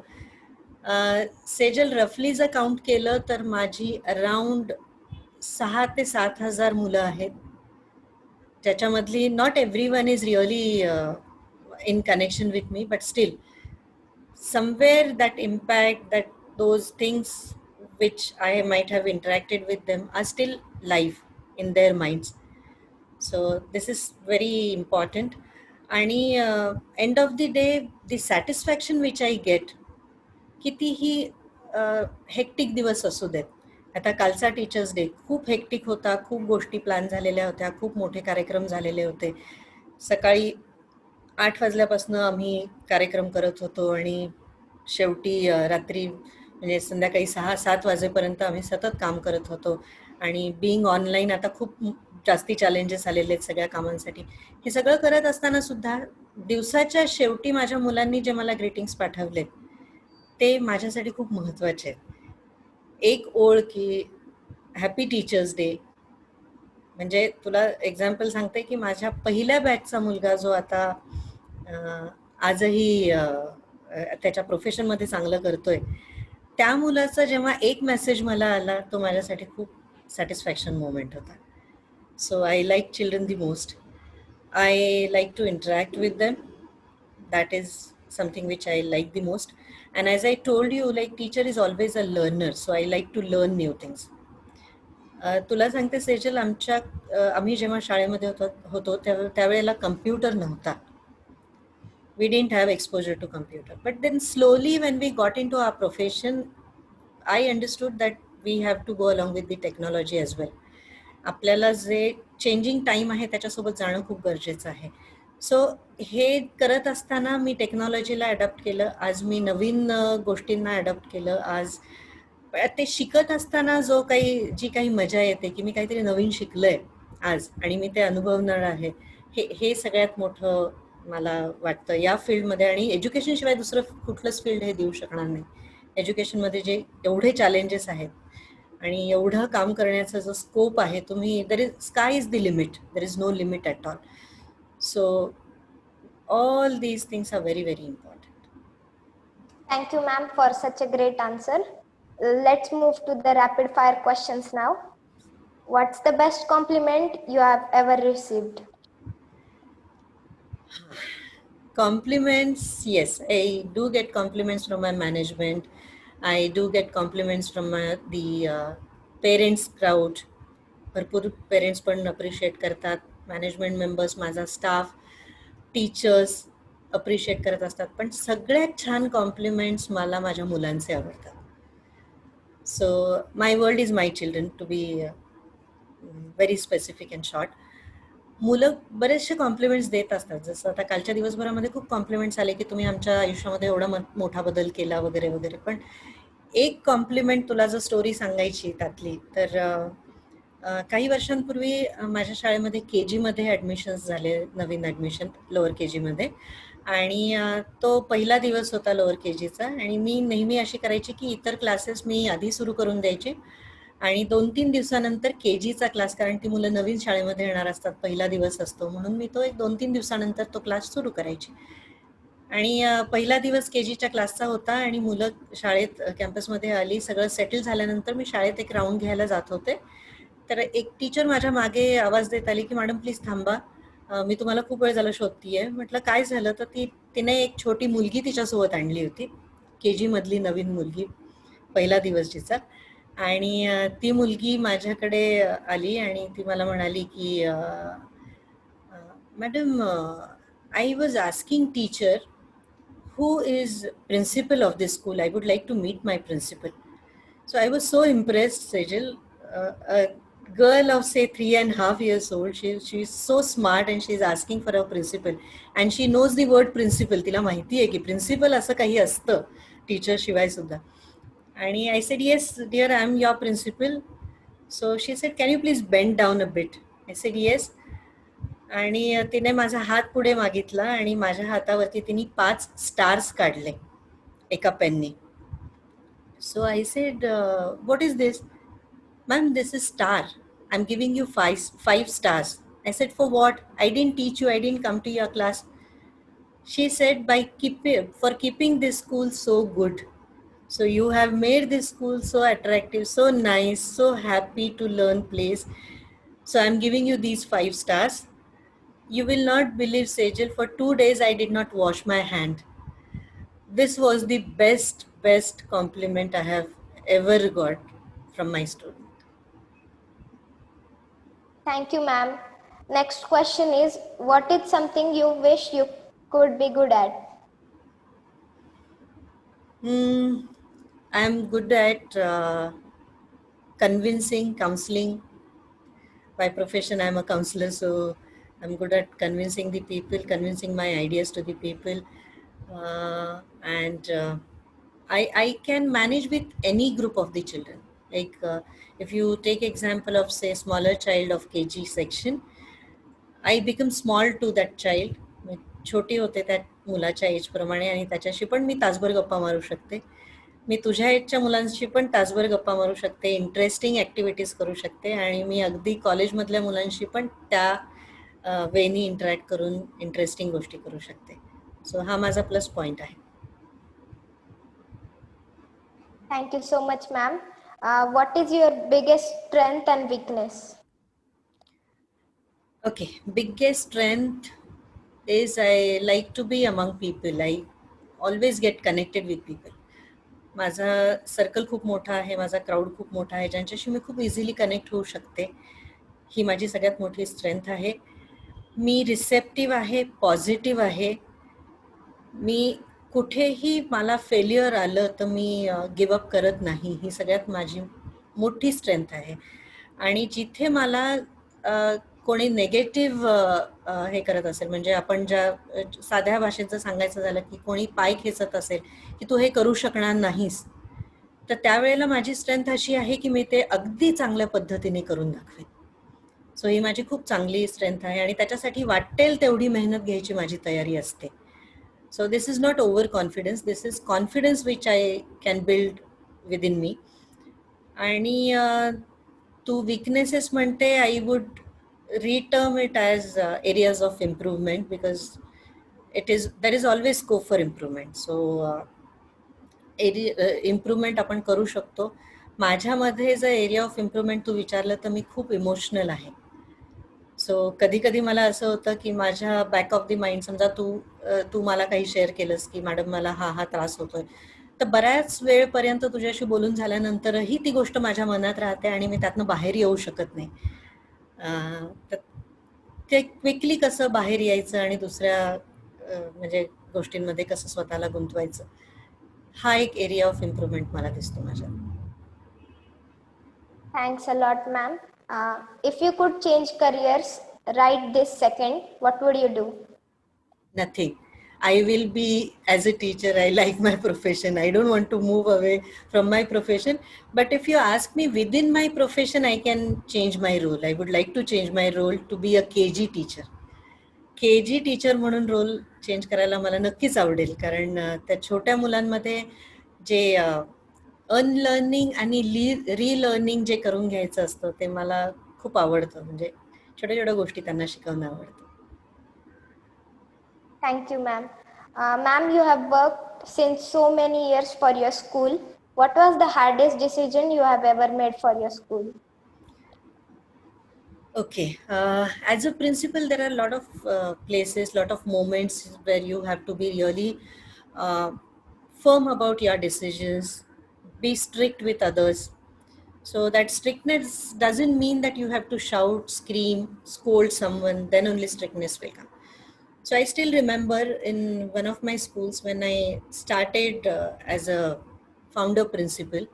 सेजल, रफली जर काउंट केलं तर माझी अराउंड 6,000 ते 7,000 मुलं आहेत, ज्याच्यामधली not everyone is really in connection with me, but still somewhere that impact, that those things which I might have interacted with them are still live in their minds. So this is very important. आणि end of the day, the satisfaction which I get, कितीही hectic दिवस असू देत. आता कालचा teachers day खूप hectic होता, खूप गोष्टी प्लॅन झालेल्या होत्या, खूप मोठे कार्यक्रम झालेले होते. सकाळी 8 वाजल्यापासून आम्ही कार्यक्रम करत होतो आणि शेवटी रात्री म्हणजे संध्याकाळी 6-7 वाजेपर्यंत आम्ही सतत काम करत होतो. आणि बिईंग ऑनलाईन आता खूप जास्ती चॅलेंजेस आलेले आहेत सगळ्या कामांसाठी. हे सगळं करत असताना सुद्धा दिवसाच्या शेवटी माझ्या मुलांनी जे मला ग्रीटिंग्स पाठवले ते माझ्यासाठी खूप महत्त्वाचे आहेत. एक ओळ की हॅपी टीचर्स डे, म्हणजे तुला एक्झाम्पल सांगते की माझ्या पहिल्या बॅचचा मुलगा जो आता आजही त्याच्या प्रोफेशनमध्ये चांगलं करतोय, त्या मुलाचा जेव्हा एक मेसेज मला आला तो माझ्यासाठी खूप सॅटिस्फॅक्शन मोमेंट होता. So I like children the most. I like to interact with them. That is something which I like the most. And as I told you, like teacher is always a learner, so I like to learn new things. तुला सांगते सेजल, आम्ही जेव्हा शाळेमध्ये होतो त्यावेळेला computer नव्हता. We didn't have exposure to computer. But then slowly when we got into our profession, I understood that we have to go along with the technology as well. आपल्याला जे चेंजिंग टाईम आहे त्याच्यासोबत जाणं खूप गरजेचं आहे. So हे करत असताना मी टेक्नॉलॉजीला अडॅप्ट केलं. आज मी नवीन गोष्टींना अडॅप्ट केलं. आज ते शिकत असताना जी काही मजा येते की मी काहीतरी नवीन शिकलंय आज आणि मी ते अनुभवणार आहे, हे सगळ्यात मोठं मला वाटतं या फील्डमध्ये. आणि एज्युकेशन शिवाय दुसरं कुठलंच फील्ड हे देऊ शकणार नाही. एज्युकेशनमध्ये जे एवढे चॅलेंजेस आहेत आणि एवढं काम करण्याचा जो स्कोप आहे, तुम्ही sky is the limit, there is no limit at all. So all these things are very very important. Thank you, ma'am, for such a great answer. Let's move to the rapid fire questions now. What's the best compliment you have ever received? Compliments, yes, I do get compliments from my management. I do get compliments from the parents crowd. भरपूर parents पण appreciate करतात, management members, माझा staff, teachers appreciate करत असतात. पण सगळ्यात छान compliments मला माझ्या मुलांचे आवडतात. So my world is my children, to be very specific and short. मुलं बरेचसे कॉम्प्लिमेंट्स देत असतात. जसं आता कालच्या दिवसभरामध्ये खूप कॉम्प्लिमेंट्स आले की तुम्ही आमच्या आयुष्यामध्ये एवढा मोठा बदल केला वगैरे वगैरे. पण एक कॉम्प्लिमेंट तुला जर स्टोरी सांगायची त्यातली, तर काही वर्षांपूर्वी माझ्या शाळेमध्ये KG मध्ये ॲडमिशन्स झाले, नवीन ॲडमिशन लोअर KG मध्ये. आणि तो पहिला दिवस होता लोअर KGचा. आणि मी नेहमी अशी करायची की इतर क्लासेस मी आधी सुरू करून द्यायचे आणि 2-3 दिवसानंतर KGचा क्लास, कारण ती मुलं नवीन शाळेमध्ये येणार असतात, पहिला दिवस असतो, म्हणून मी तो 1-2-3 दिवसानंतर तो क्लास सुरू करायची. आणि पहिला दिवस KGच्या क्लासचा होता आणि मुलं शाळेत कॅम्पसमध्ये आली. सगळं सेटल झाल्यानंतर मी शाळेत एक राऊंड घ्यायला जात होते, तर एक टीचर माझ्या मागे आवाज देत आली की मॅडम प्लीज थांबा, मी तुम्हाला खूप वेळ झाला शोधतीये. म्हटलं काय झालं? तर तिने एक छोटी मुलगी तिच्यासोबत आणली होती, KG मधली नवीन मुलगी, पहिला दिवस जिचा. आणि ती मुलगी माझ्याकडे आली आणि ती मला म्हणाली की madam, I was asking teacher who is principal of this school. I would like to meet my principal. So I was so impressed, Sejal. A girl of say 3.5 years old, she's so smart and she's asking for a principal and she knows the word principal. तिला माहिती आहे की principal असं काही असतं teacher शिवाय सुद्धा. आणि I said, yes dear, I am your principal. So she said, can you please bend down a bit? I said, yes. आणि तिने माझा हात पुढे मागितला आणि माझ्या हातावरती तिने 5 स्टार्स काढले एका पेनने. So I said, what is this? Ma'am, this is star. I am giving you 5 stars. I said, for what? I didn't teach you, I didn't come to your class. She said, for keeping this school so good. So you have made this school so attractive, so nice, so happy to learn place. So I'm giving you these 5 stars. You will not believe, Sejal, for 2 days I did not wash my hand. This was the best compliment I have ever got from my student. Thank you, ma'am. Next question is, what is something you wish you could be good at? I'm good at convincing, counseling. By profession, I'm a counselor, so I'm good at convincing the people, convincing my ideas to the people. And I can manage with any group of the children. Like if you take example of say smaller child of KG section, I become small to that child. छोटी होते त्या मुलाच्या age प्रमाणे आणि त्याच्याशी पण मी तासभर गप्पा मारू शकते. मी तुझ्या एजच्या मुलांशी पण तासभर गप्पा मारू शकते, इंटरेस्टिंग ॲक्टिव्हिटीज करू शकते आणि मी अगदी कॉलेजमधल्या मुलांशी पण त्या वेनी इंटरॅक्ट करून इंटरेस्टिंग गोष्टी करू शकते. सो हा माझा प्लस पॉइंट आहे. Thank you so much, ma'am. What is your biggest strength and weakness? Okay, biggest strength is I like to be among people. I always get connected with people. माझा circle खूप मोठा आहे, माझा crowd खूप मोठा आहे, ज्यांच्याशी मी खूप इझिली कनेक्ट होऊ शकते. ही माझी सगळ्यात मोठी स्ट्रेंथ आहे. मी रिसेप्टिव्ह आहे, पॉझिटिव्ह आहे. मी कुठेही मला फेल्युअर आलं तर मी गिवअप करत नाही. ही सगळ्यात माझी मोठी स्ट्रेंथ आहे. आणि जिथे मला कोणी नेगेटिव्ह हे करत असेल, म्हणजे आपण ज्या साध्या भाषेत जर सांगायचं झालं की कोणी पाय खेचत असेल की तू हे करू शकणार नाहीस, तर त्यावेळेला माझी स्ट्रेंथ अशी आहे की मी ते अगदी चांगल्या पद्धतीने करून दाखवेन. सो ही माझी खूप चांगली स्ट्रेंथ आहे आणि त्याच्यासाठी वाटेल तेवढी मेहनत घ्यायची माझी तयारी असते. So this is not over confidence, this is confidence which I can build within me. आणि तू विकनेसेस म्हणते, I would reterm it as areas of improvement, because there is always scope for improvement. So improvement आपण करू शकतो. माझ्यामध्ये जर area of improvement तू विचारलं तर मी खूप इमोशनल आहे. सो कधी कधी मला असं होतं की माझ्या बॅक ऑफ द माइंड, समजा तू मला काही शेअर केलंस की मॅडम मला हा त्रास होतोय, तर बऱ्याच वेळपर्यंत तुझ्याशी बोलून झाल्यानंतरही ती गोष्ट माझ्या मनात राहते आणि मी त्यातनं बाहेर येऊ शकत नाही. तर ते क्विकली कसं बाहेर यायचं आणि दुसऱ्या म्हणजे गोष्टींमध्ये कसं स्वतःला गुंतवायचं, हा एक एरिया ऑफ इम्प्रूव्हमेंट मला दिसतो माझ्या. Thanks a lot, ma'am. If you could change careers right this second, what would you do? Nothing. I will be as a teacher. I like my profession. I don't want to move away from my profession. But if you ask me within my profession, I can change my role. I would like to change my role to be a KG teacher. KG teacher म्हणून role change करायला मला नक्कीच आवडेल, कारण त्या छोट्या मुलांमध्ये जे अनलर्निंग आणि रिलर्निंग जे करून घ्यायचं असतं ते मला खूप आवडतं. म्हणजे छोट्या छोट्या गोष्टी त्यांना शिकवणं आवडतं. Thank you, ma'am. Ma'am, you have worked since so many years for your school. What was the hardest decision you have ever made for your school? Okay, as a principal, there are a lot of places, lot of moments where you have to be really firm about your decisions, be strict with others. So that strictness doesn't mean that you have to shout, scream, scold someone, then only strictness will come. So I still remember in one of my schools when I started as a founder principal,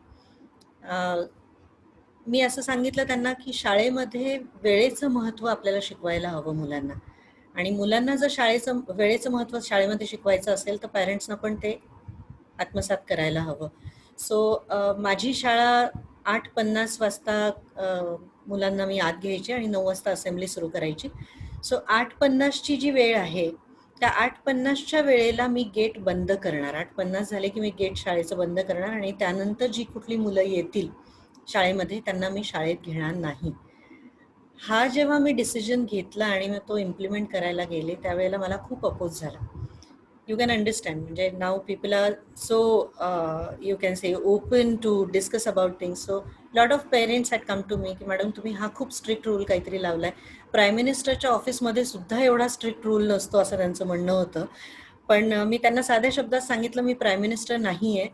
मी असं सांगितलं त्यांना की शाळेमध्ये वेळेचं महत्त्व आपल्याला शिकवायला हवं मुलांना, आणि मुलांना जर वेळेचं महत्त्व शाळेमध्ये शिकवायचं असेल तर पॅरेंट्सना पण ते आत्मसात करायला हवं. सो माझी शाळा 8:50 वाजता मुलांना मी आत घ्यायची आणि 9 वाजता असेंब्ली सुरू करायची. सो 8:50ची जी वेळ आहे त्या 8:50च्या वेळेला मी गेट बंद करणार. 8:50 झाले की मी गेट शाळेचं बंद करणार आणि त्यानंतर जी कुठली मुलं येतील शाळेमध्ये त्यांना मी शाळेत घेणार नाही. हा जेव्हा मी डिसिजन घेतला आणि मग तो इम्प्लिमेंट करायला गेले त्यावेळेला मला खूप अपोज झाला. यू कॅन अंडरस्टँड, म्हणजे नाव people are so you can say open to discuss about things. So lot of parents had come to me की मॅडम तुम्ही हा खूप स्ट्रिक्ट रूल काहीतरी लावलाय. प्राईम मिनिस्टरच्या ऑफिसमध्ये सुद्धा एवढा स्ट्रिक्ट रूल नसतो असं त्यांचं म्हणणं होतं. पण मी त्यांना साध्या शब्दात सांगितलं मी प्राईम मिनिस्टर नाही आहे.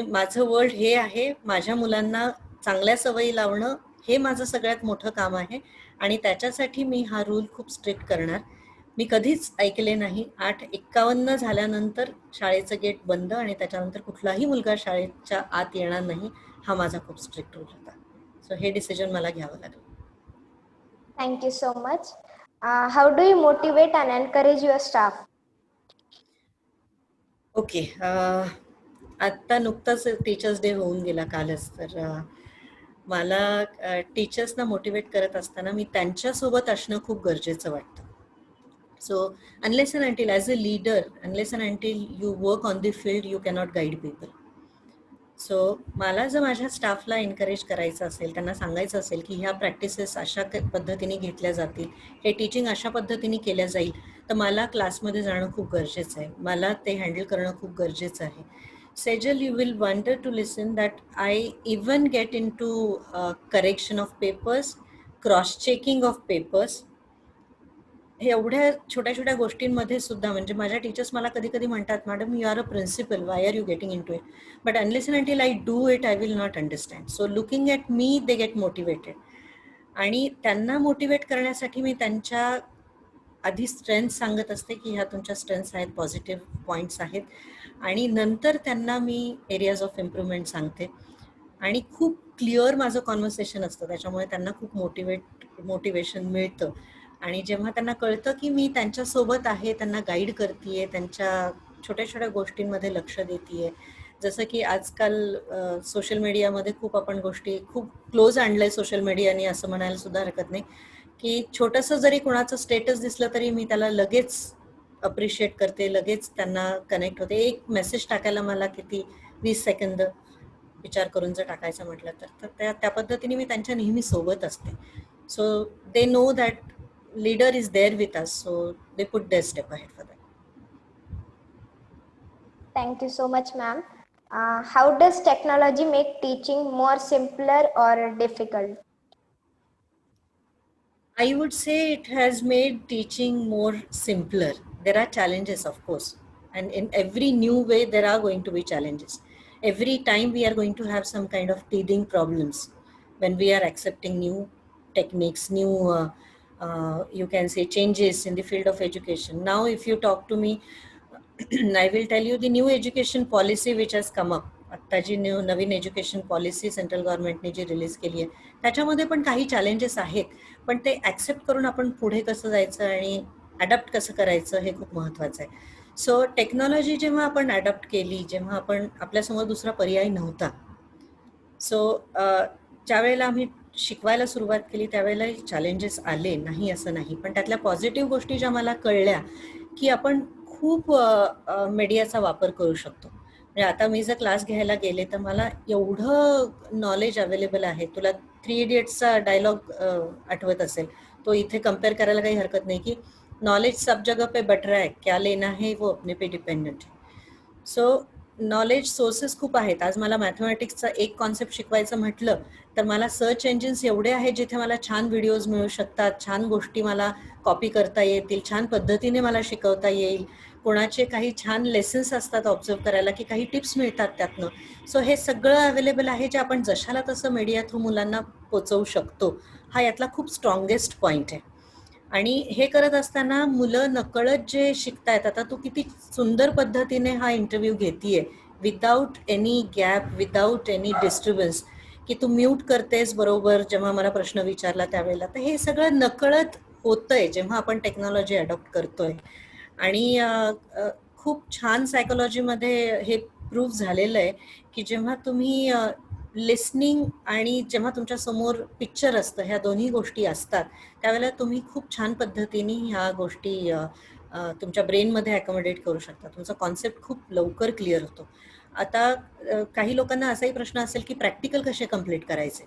माझं वर्ल्ड हे आहे, माझ्या मुलांना चांगल्या सवयी लावणं हे माझं सगळ्यात मोठं काम आहे आणि त्याच्यासाठी मी हा रूल खूप स्ट्रिक्ट करणार. मी कधीच ऐकले नाही 8:51 झाल्यानंतर शाळेचं गेट बंद आणि त्याच्यानंतर कुठलाही मुलगा शाळेच्या आत येणार नाही, हा माझा खूप स्ट्रिक्ट रूल होता. सो हे डिसिजन मला घ्यावं लागलं. Thank you so much. How do you motivate and encourage your staff? Okay, आत्ता नुकताच टीचर्स डे होऊन गेला कालच, तर मला टीचर्सना मोटिवेट करत असताना मी त्यांच्यासोबत असणं खूप गरजेचं वाटतं. So unless and until as a leader, unless and until you work on the field you cannot guide people. So मला जर माझ्या स्टाफला एनकरेज करायचं असेल, त्यांना सांगायचं असेल की ह्या प्रॅक्टिसेस अशा पद्धतीने घेतल्या जातील, हे टीचिंग अशा पद्धतीने केल्या जाईल, तर मला क्लासमध्ये जाणं खूप गरजेचं आहे, मला ते हँडल करणं खूप गरजेचं आहे. Sejal, you will wonder to listen that I even get into correction of papers, cross-checking of papers. हे एवढ्या छोट्या छोट्या गोष्टींमध्ये सुद्धा, म्हणजे माझ्या टीचर्स मला कधी कधी म्हणतात madam you are a principal, why are you getting into it, but unless and until I do it I will not understand. So looking at me they get motivated, आणि त्यांना motivate करण्यासाठी मी त्यांच्या आधी strength सांगत असते की ह्या तुमच्या स्ट्रेंथ्स आहेत, पॉझिटिव्ह पॉईंट्स आहेत, आणि नंतर त्यांना मी एरियाज ऑफ इम्प्रूव्हमेंट सांगते आणि खूप क्लिअर माझं कॉन्व्हर्सेशन असतं, त्याच्यामुळे त्यांना खूप मोटिवेशन मिळतं. आणि जेव्हा त्यांना कळतं की मी त्यांच्यासोबत आहे, त्यांना गाईड करते, त्यांच्या छोट्या छोट्या गोष्टींमध्ये लक्ष देते, जसं की आजकाल सोशल मीडियामध्ये खूप आपण गोष्टी खूप क्लोज आणलंय सोशल मीडियाने असं म्हणायला सुद्धा हरकत नाही, की छोटंसं जरी कोणाचं स्टेटस दिसलं तरी मी त्याला लगेच अप्रिशिएट करते, लगेच त्यांना कनेक्ट होते. एक मेसेज टाकायला मला किती 20 सेकंद विचार करून जर टाकायचं म्हटलं तर त्या पद्धतीने मी त्यांच्या नेहमी सोबत असते. So they know that leader is there with us, so they put their step ahead for that. Thank you so much, ma'am. How does technology make teaching more simpler or difficult? I would say it has made teaching more simpler. There are challenges, of course, and in every new way there are going to be challenges. Every time we are going to have some kind of teething problems when we are accepting new techniques, new you can say changes in the field of education. Now if you talk to me, I will tell you the new education policy which has come up. आता जी नवीन education policy central गव्हर्नमेंटने जी release केली आहे त्याच्यामध्ये पण काही challenges आहेत, पण ते ॲक्सेप्ट करून आपण पुढे कसं जायचं आणि अडॅप्ट कसं करायचं हे खूप महत्त्वाचं आहे. सो टेक्नॉलॉजी जेव्हा आपण अडॅप्ट केली, जेव्हा आपण आपल्यासमोर दुसरा पर्याय नव्हता, सो ज्या वेळेला आम्ही शिकवायला सुरुवात केली त्यावेळेला चॅलेंजेस आले, नाही असं नाही, पण त्यातल्या पॉझिटिव्ह गोष्टी ज्या मला कळल्या की आपण खूप मीडियाचा वापर करू शकतो. म्हणजे आता मी जर क्लास घ्यायला गेले तर मला एवढं नॉलेज अवेलेबल आहे. तुला 3 इडियट्सचा डायलॉग आठवत असेल, तो इथे कम्पेअर करायला काही हरकत नाही की नॉलेज सब जगह पे बट रहा है, क्या लेना है वो अपने पे डिपेंडेंट है. सो नॉलेज सोर्सेस खूप आहेत. आज मला मॅथमॅटिक्सचा एक कॉन्सेप्ट शिकवायचं म्हटलं तर मला सर्च इंजिन्स एवढे आहेत जिथे मला छान व्हिडिओज मिळू शकतात, छान गोष्टी मला कॉपी करता येतील, छान पद्धतीने मला शिकवता येईल. कोणाचे काही छान लेसन्स असतात ऑब्झर्व करायला की काही टिप्स मिळतात त्यातनं. सो हे सगळं अवेलेबल आहे जे आपण जशाला तसं मीडिया थ्रू मुलांना पोचवू शकतो. हा यातला खूप स्ट्रॉंगेस्ट पॉईंट आहे. आणि हे करत असताना मुलं नकळत जे शिकतायत, आता तू किती सुंदर पद्धतीने हा इंटरव्ह्यू घेतीये without any gap, without any disturbance, की तू म्यूट करतेस बरोबर जेव्हा मला प्रश्न विचारला त्यावेळेला. तर हे सगळं नकळत होतंय जेव्हा आपण टेक्नॉलॉजी अडॉप्ट करतोय. आणि खूप छान सायकोलॉजीमध्ये हे प्रूव्ह झालेलं आहे की जेव्हा तुम्ही लिसनिंग आणि जेव्हा तुमच्या समोर पिक्चर असतं, ह्या दोन्ही गोष्टी असतात त्यावेळेला तुम्ही खूप छान पद्धतीने ह्या गोष्टी तुमच्या ब्रेनमध्ये अकोमोडेट करू शकता. तुमचा कॉन्सेप्ट खूप लवकर क्लिअर होतो. आता काही लोकांना असाही प्रश्न असेल की प्रॅक्टिकल कसे कम्प्लीट करायचे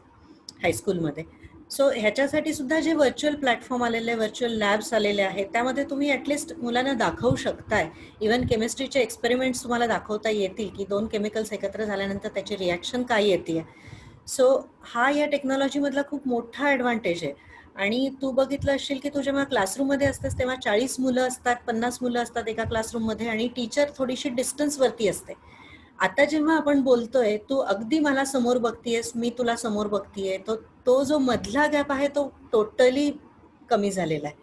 हायस्कूलमध्ये. सो ह्याच्यासाठी सुद्धा जे व्हर्च्युअल प्लॅटफॉर्म आलेले, व्हर्च्युअल लॅब्स आलेले आहेत, त्यामध्ये तुम्ही ॲटलिस्ट मुलांना दाखवू शकताय. इव्हन केमिस्ट्रीचे एक्सपेरिमेंट्स तुम्हाला दाखवता येतील की 2 केमिकल्स एकत्र झाल्यानंतर त्याची रिॲक्शन काय येते. सो हा या टेक्नॉलॉजीमधला खूप मोठा ॲडव्हान्टेज आहे. आणि तू बघितलं असशील की तू जेव्हा क्लासरूममध्ये असतेस तेव्हा 40 मुलं असतात, 50 मुलं असतात एका क्लासरूममध्ये आणि टीचर थोडीशी डिस्टन्सवरती असते. आता जेव्हा आपण बोलतोय तू अगदी मला समोर बघतीयस, मी तुला समोर बघतीये, तो जो मधला गॅप आहे तो टोटली कमी झालेला आहे.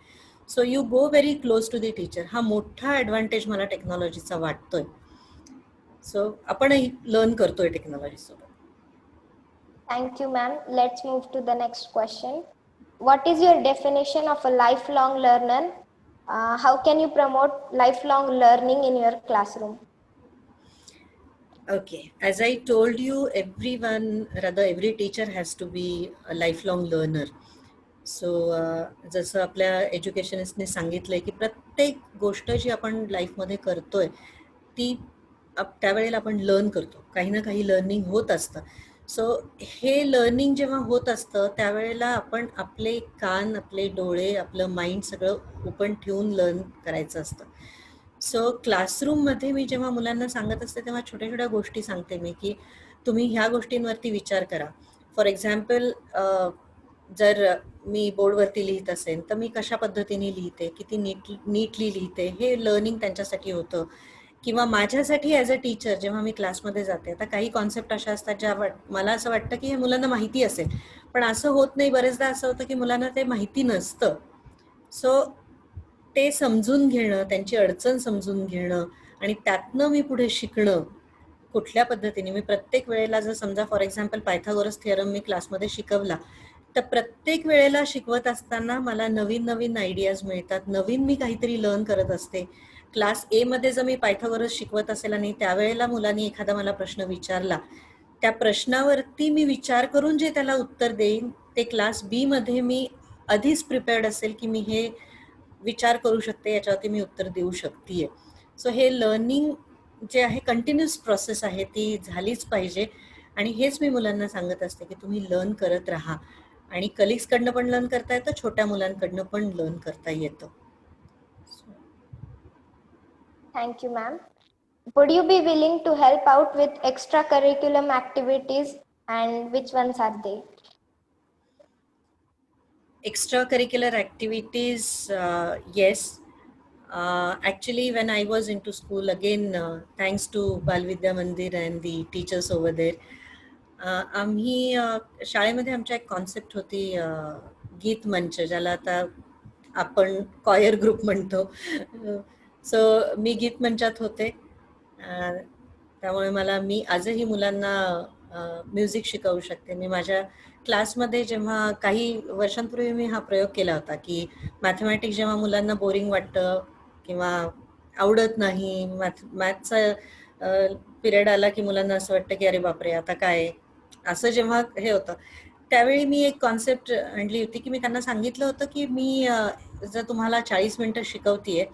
So you go very close to the teacher. हा मोठा ॲडव्हान्टेज मला टेक्नॉलॉजीचा वाटतोय. सो आपणही लर्न करतोय टेक्नॉलॉजी सोबत. Thank you, ma'am. Let's move to the next question. What is your definition of a lifelong learner? How can you promote lifelong learning in your classroom? Okay, as I told you, every teacher has to be a lifelong learner. So जसं आपल्या एज्युकेशनिस्टने सांगितलंय की प्रत्येक गोष्ट जी आपण लाईफमध्ये करतोय ती त्यावेळेला आपण लर्न करतो, काही ना काही लर्निंग होत असतं. सो हे लर्निंग जेव्हा होत असतं त्यावेळेला आपण आपले कान, आपले डोळे, आपलं माइंड सगळं ओपन ठेवून लर्न करायचं असतं. सो क्लासरूममध्ये मी जेव्हा मुलांना सांगत असते तेव्हा छोट्या छोट्या गोष्टी सांगते मी की तुम्ही ह्या गोष्टींवरती विचार करा. फॉर एक्झाम्पल, जर मी बोर्डवरती लिहित असेल तर मी कशा पद्धतीने लिहिते, किती नीटली लिहिते, हे लर्निंग त्यांच्यासाठी होतं. किंवा माझ्यासाठी ॲज अ टीचर जेव्हा मी क्लासमध्ये जाते, आता काही कॉन्सेप्ट अशा असतात ज्या मला असं वाटतं की हे मुलांना माहिती असेल, पण असं होत नाही. बरेचदा असं होतं की मुलांना ते माहिती नसतं. सो ते समजून घेणं, त्यांची अडचण समजून घेणं आणि त्यातनं मी पुढे शिकणं कुठल्या पद्धतीने. मी प्रत्येक वेळेला जर समजा फॉर एक्झाम्पल पायथागोरस थिअरम मी क्लासमध्ये शिकवला तर प्रत्येक वेळेला शिकवत असताना मला नवीन नवीन आयडियाज मिळतात, नवीन मी काहीतरी लर्न करत असते. क्लास ए मध्ये जर मी पायथागोरस शिकवत असेल आणि त्यावेळेला मुलांनी एखादा मला प्रश्न विचारला, त्या प्रश्नावरती मी विचार करून जे त्याला उत्तर देईन ते क्लास बी मध्ये मी आधीच प्रिपेअर्ड असेल की मी हे विचार करू शकते, याच्यावरती मी उत्तर देऊ शकते. सो हे लर्निंग जे आहे कंटिन्युअस प्रोसेस आहे, ती झालीच पाहिजे. आणि हेच मी मुलांना सांगत असते की तुम्ही लर्न करत राहा. आणि कलिग्सकडनं पण लर्न करता येतं, छोट्या मुलांकडनं पण लर्न करता येतं. Thank you, ma'am. Would you be willing to help out with extracurriculum activities, and which ones are they? Extracurricular activities, yes. Actually, when I was into school, again, thanks to Balvidya Mandir and the teachers over there, आम्ही शाळेमध्ये आमच्या एक concept होती गीत मंच, ज्याला आता आपण कॉयर ग्रुप म्हणतो. सो मी गीत मंचात होते. त्यामुळे मी आजही मुलांना म्युझिक शिकवू शकते. मी माझ्या क्लासमध्ये जेव्हा काही वर्षांपूर्वी मी हा प्रयोग केला होता की मॅथमॅटिक्स जेव्हा मुलांना बोरिंग वाटतं किंवा आवडत नाही, मॅथचा पिरियड आला की मुलांना असं वाटतं की अरे बापरे आता काय, असं जेव्हा हे होतं, त्यावेळी मी एक कॉन्सेप्ट आणली होती की मी त्यांना सांगितलं होतं की मी जर तुम्हाला 40 मिनिटं शिकवतीये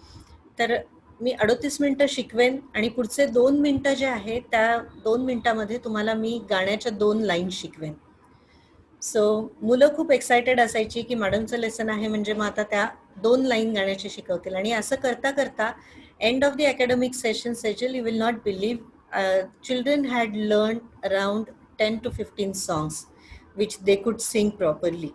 तर मी 38 मिनिटं शिकवेन आणि पुढचे 2 मिनिटं जे आहेत त्या 2 मिनिटामध्ये तुम्हाला मी गाण्याच्या 2 लाईन शिकवेन. सो मुलं खूप एक्सायटेड असायची की मॅडमचं लेसन आहे म्हणजे मग आता त्या 2 लाईन गाण्याचे शिकवतील. आणि असं करता करता end of the academic session, Sejal, you will not believe, children had learn around 10 to 15 songs which they could sing properly.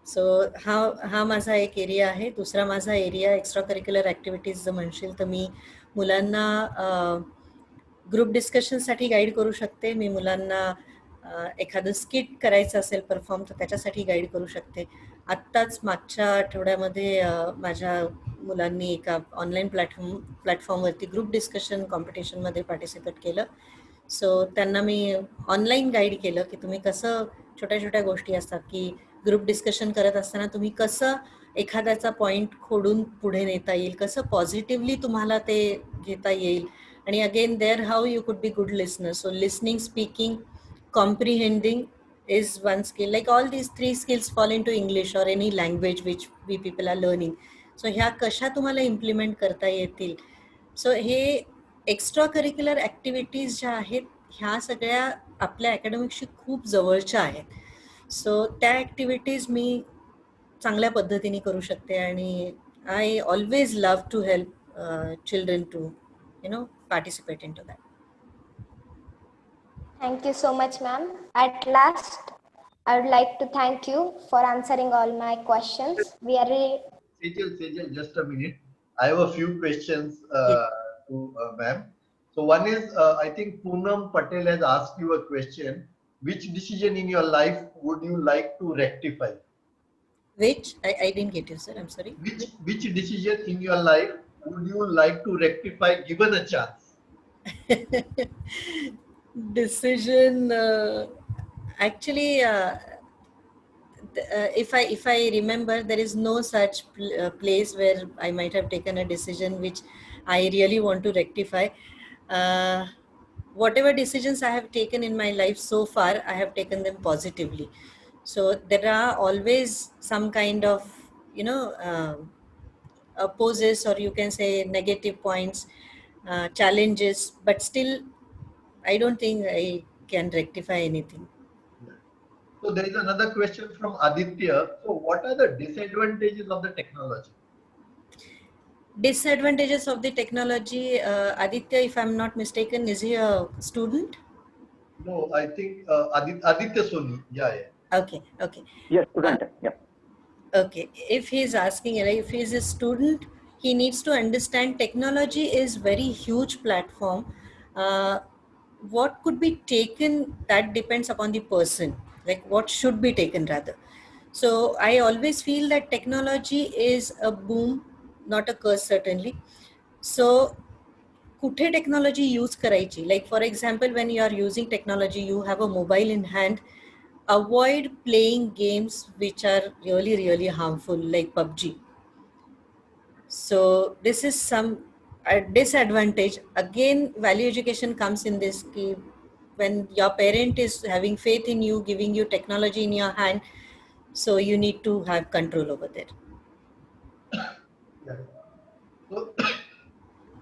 So हा माझा एक एरिया आहे. दुसरा माझा एरिया एक्स्ट्रा करिक्युलर ॲक्टिव्हिटीज जर म्हणशील तर मी मुलांना ग्रुप डिस्कशनसाठी गाईड करू शकते. मी मुलांना एखादं स्किट करायचं असेल परफॉर्म तर त्याच्यासाठी गाईड करू शकते. आत्ताच मागच्या आठवड्यामध्ये माझ्या मुलांनी एका ऑनलाईन प्लॅटफॉर्मवरती ग्रुप डिस्कशन कॉम्पिटिशनमध्ये पार्टिसिपेट केलं. सो त्यांना मी ऑनलाईन गाईड केलं की तुम्ही कसं, छोट्या छोट्या गोष्टी असतात की ग्रुप डिस्कशन करत असताना तुम्ही कसं एखाद्याचा पॉईंट खोडून पुढे नेता येईल, कसं पॉझिटिव्हली तुम्हाला ते घेता येईल. आणि again there how you could be good listener. So listening, speaking, comprehending is one skill. Like all these 3 skills fall into English or any language which we people are learning. So ह्या कशा तुम्हाला implement करता येतील. So हे extra curricular activities ज्या आहेत ह्या सगळ्या आपल्या अकॅडमिकशी खूप जवळच्या आहेत. सो त्या ॲक्टिव्हिटीज मी चांगल्या पद्धतीने करू शकते. आणि I always love to help children to participate in to that. Thank you so much, ma'am. At last, I would like to thank you for answering all my questions. We are really... Sejal, just a minute. I have a few questions to ma'am. So one is, I think Poonam Patel has asked you a question. Which decision in your life would you like to rectify? Which? I didn't get you, sir. I'm sorry. Which decision in your life would you like to rectify given a chance? Decision, actually, if I remember, there is no such place where I might have taken a decision which I really want to rectify. Whatever decisions I have taken in my life so far, I have taken them positively. So there are always some kind of opposes, or you can say negative points, challenges, but still I don't think I can rectify anything. So there is another question from Aditya. So what are the disadvantages of the technology? Disadvantages of the technology, Aditya, if I'm not mistaken, is he a student? No, I think Aditya Soni. Yeah. Okay. Yes, student. Yeah. Okay, if he's asking, if he's a student, he needs to understand technology is very huge platform. What could be taken, that depends upon the person, like what should be taken rather. So I always feel that technology is a boom, not a curse, certainly. So कुठे technology use करायची, like for example, when you are using technology, you have a mobile in hand, avoid playing games which are really harmful, like PUBG. So this is some disadvantage. Again, value education comes in this key. When your parent is having faith in you, giving you technology in your hand, so you need to have control over there. Yeah. So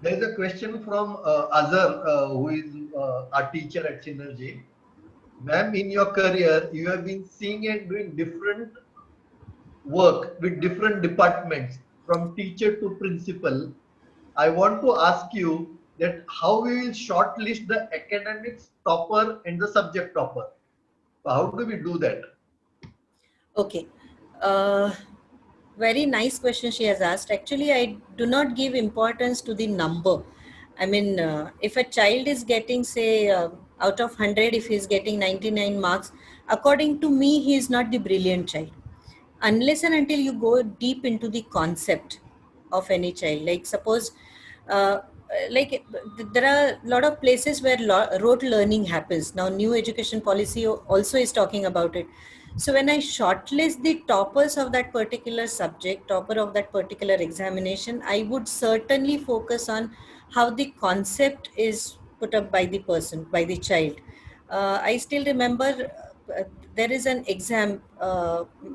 there is a question from Azhar, who is our teacher at Synergy. Ma'am, in your career, you have been seeing and doing different work with different departments, from teacher to principal. I want to ask you that how we will shortlist the academics topper and the subject topper. So how do we do that? Okay. Very nice question she has asked. Actually, I do not give importance to the number. I mean, if a child is getting, say, out of 100, if he's getting 99 marks, according to me, he is not the brilliant child. Unless and until you go deep into the concept of any child. Like suppose, uh, there are a lot of places where rote learning happens. Now, new education policy also is talking about it. So when I shortlist the toppers of that particular subject, topper of that particular examination, I would certainly focus on how the concept is put up by the person, by the child. I still remember there is an exam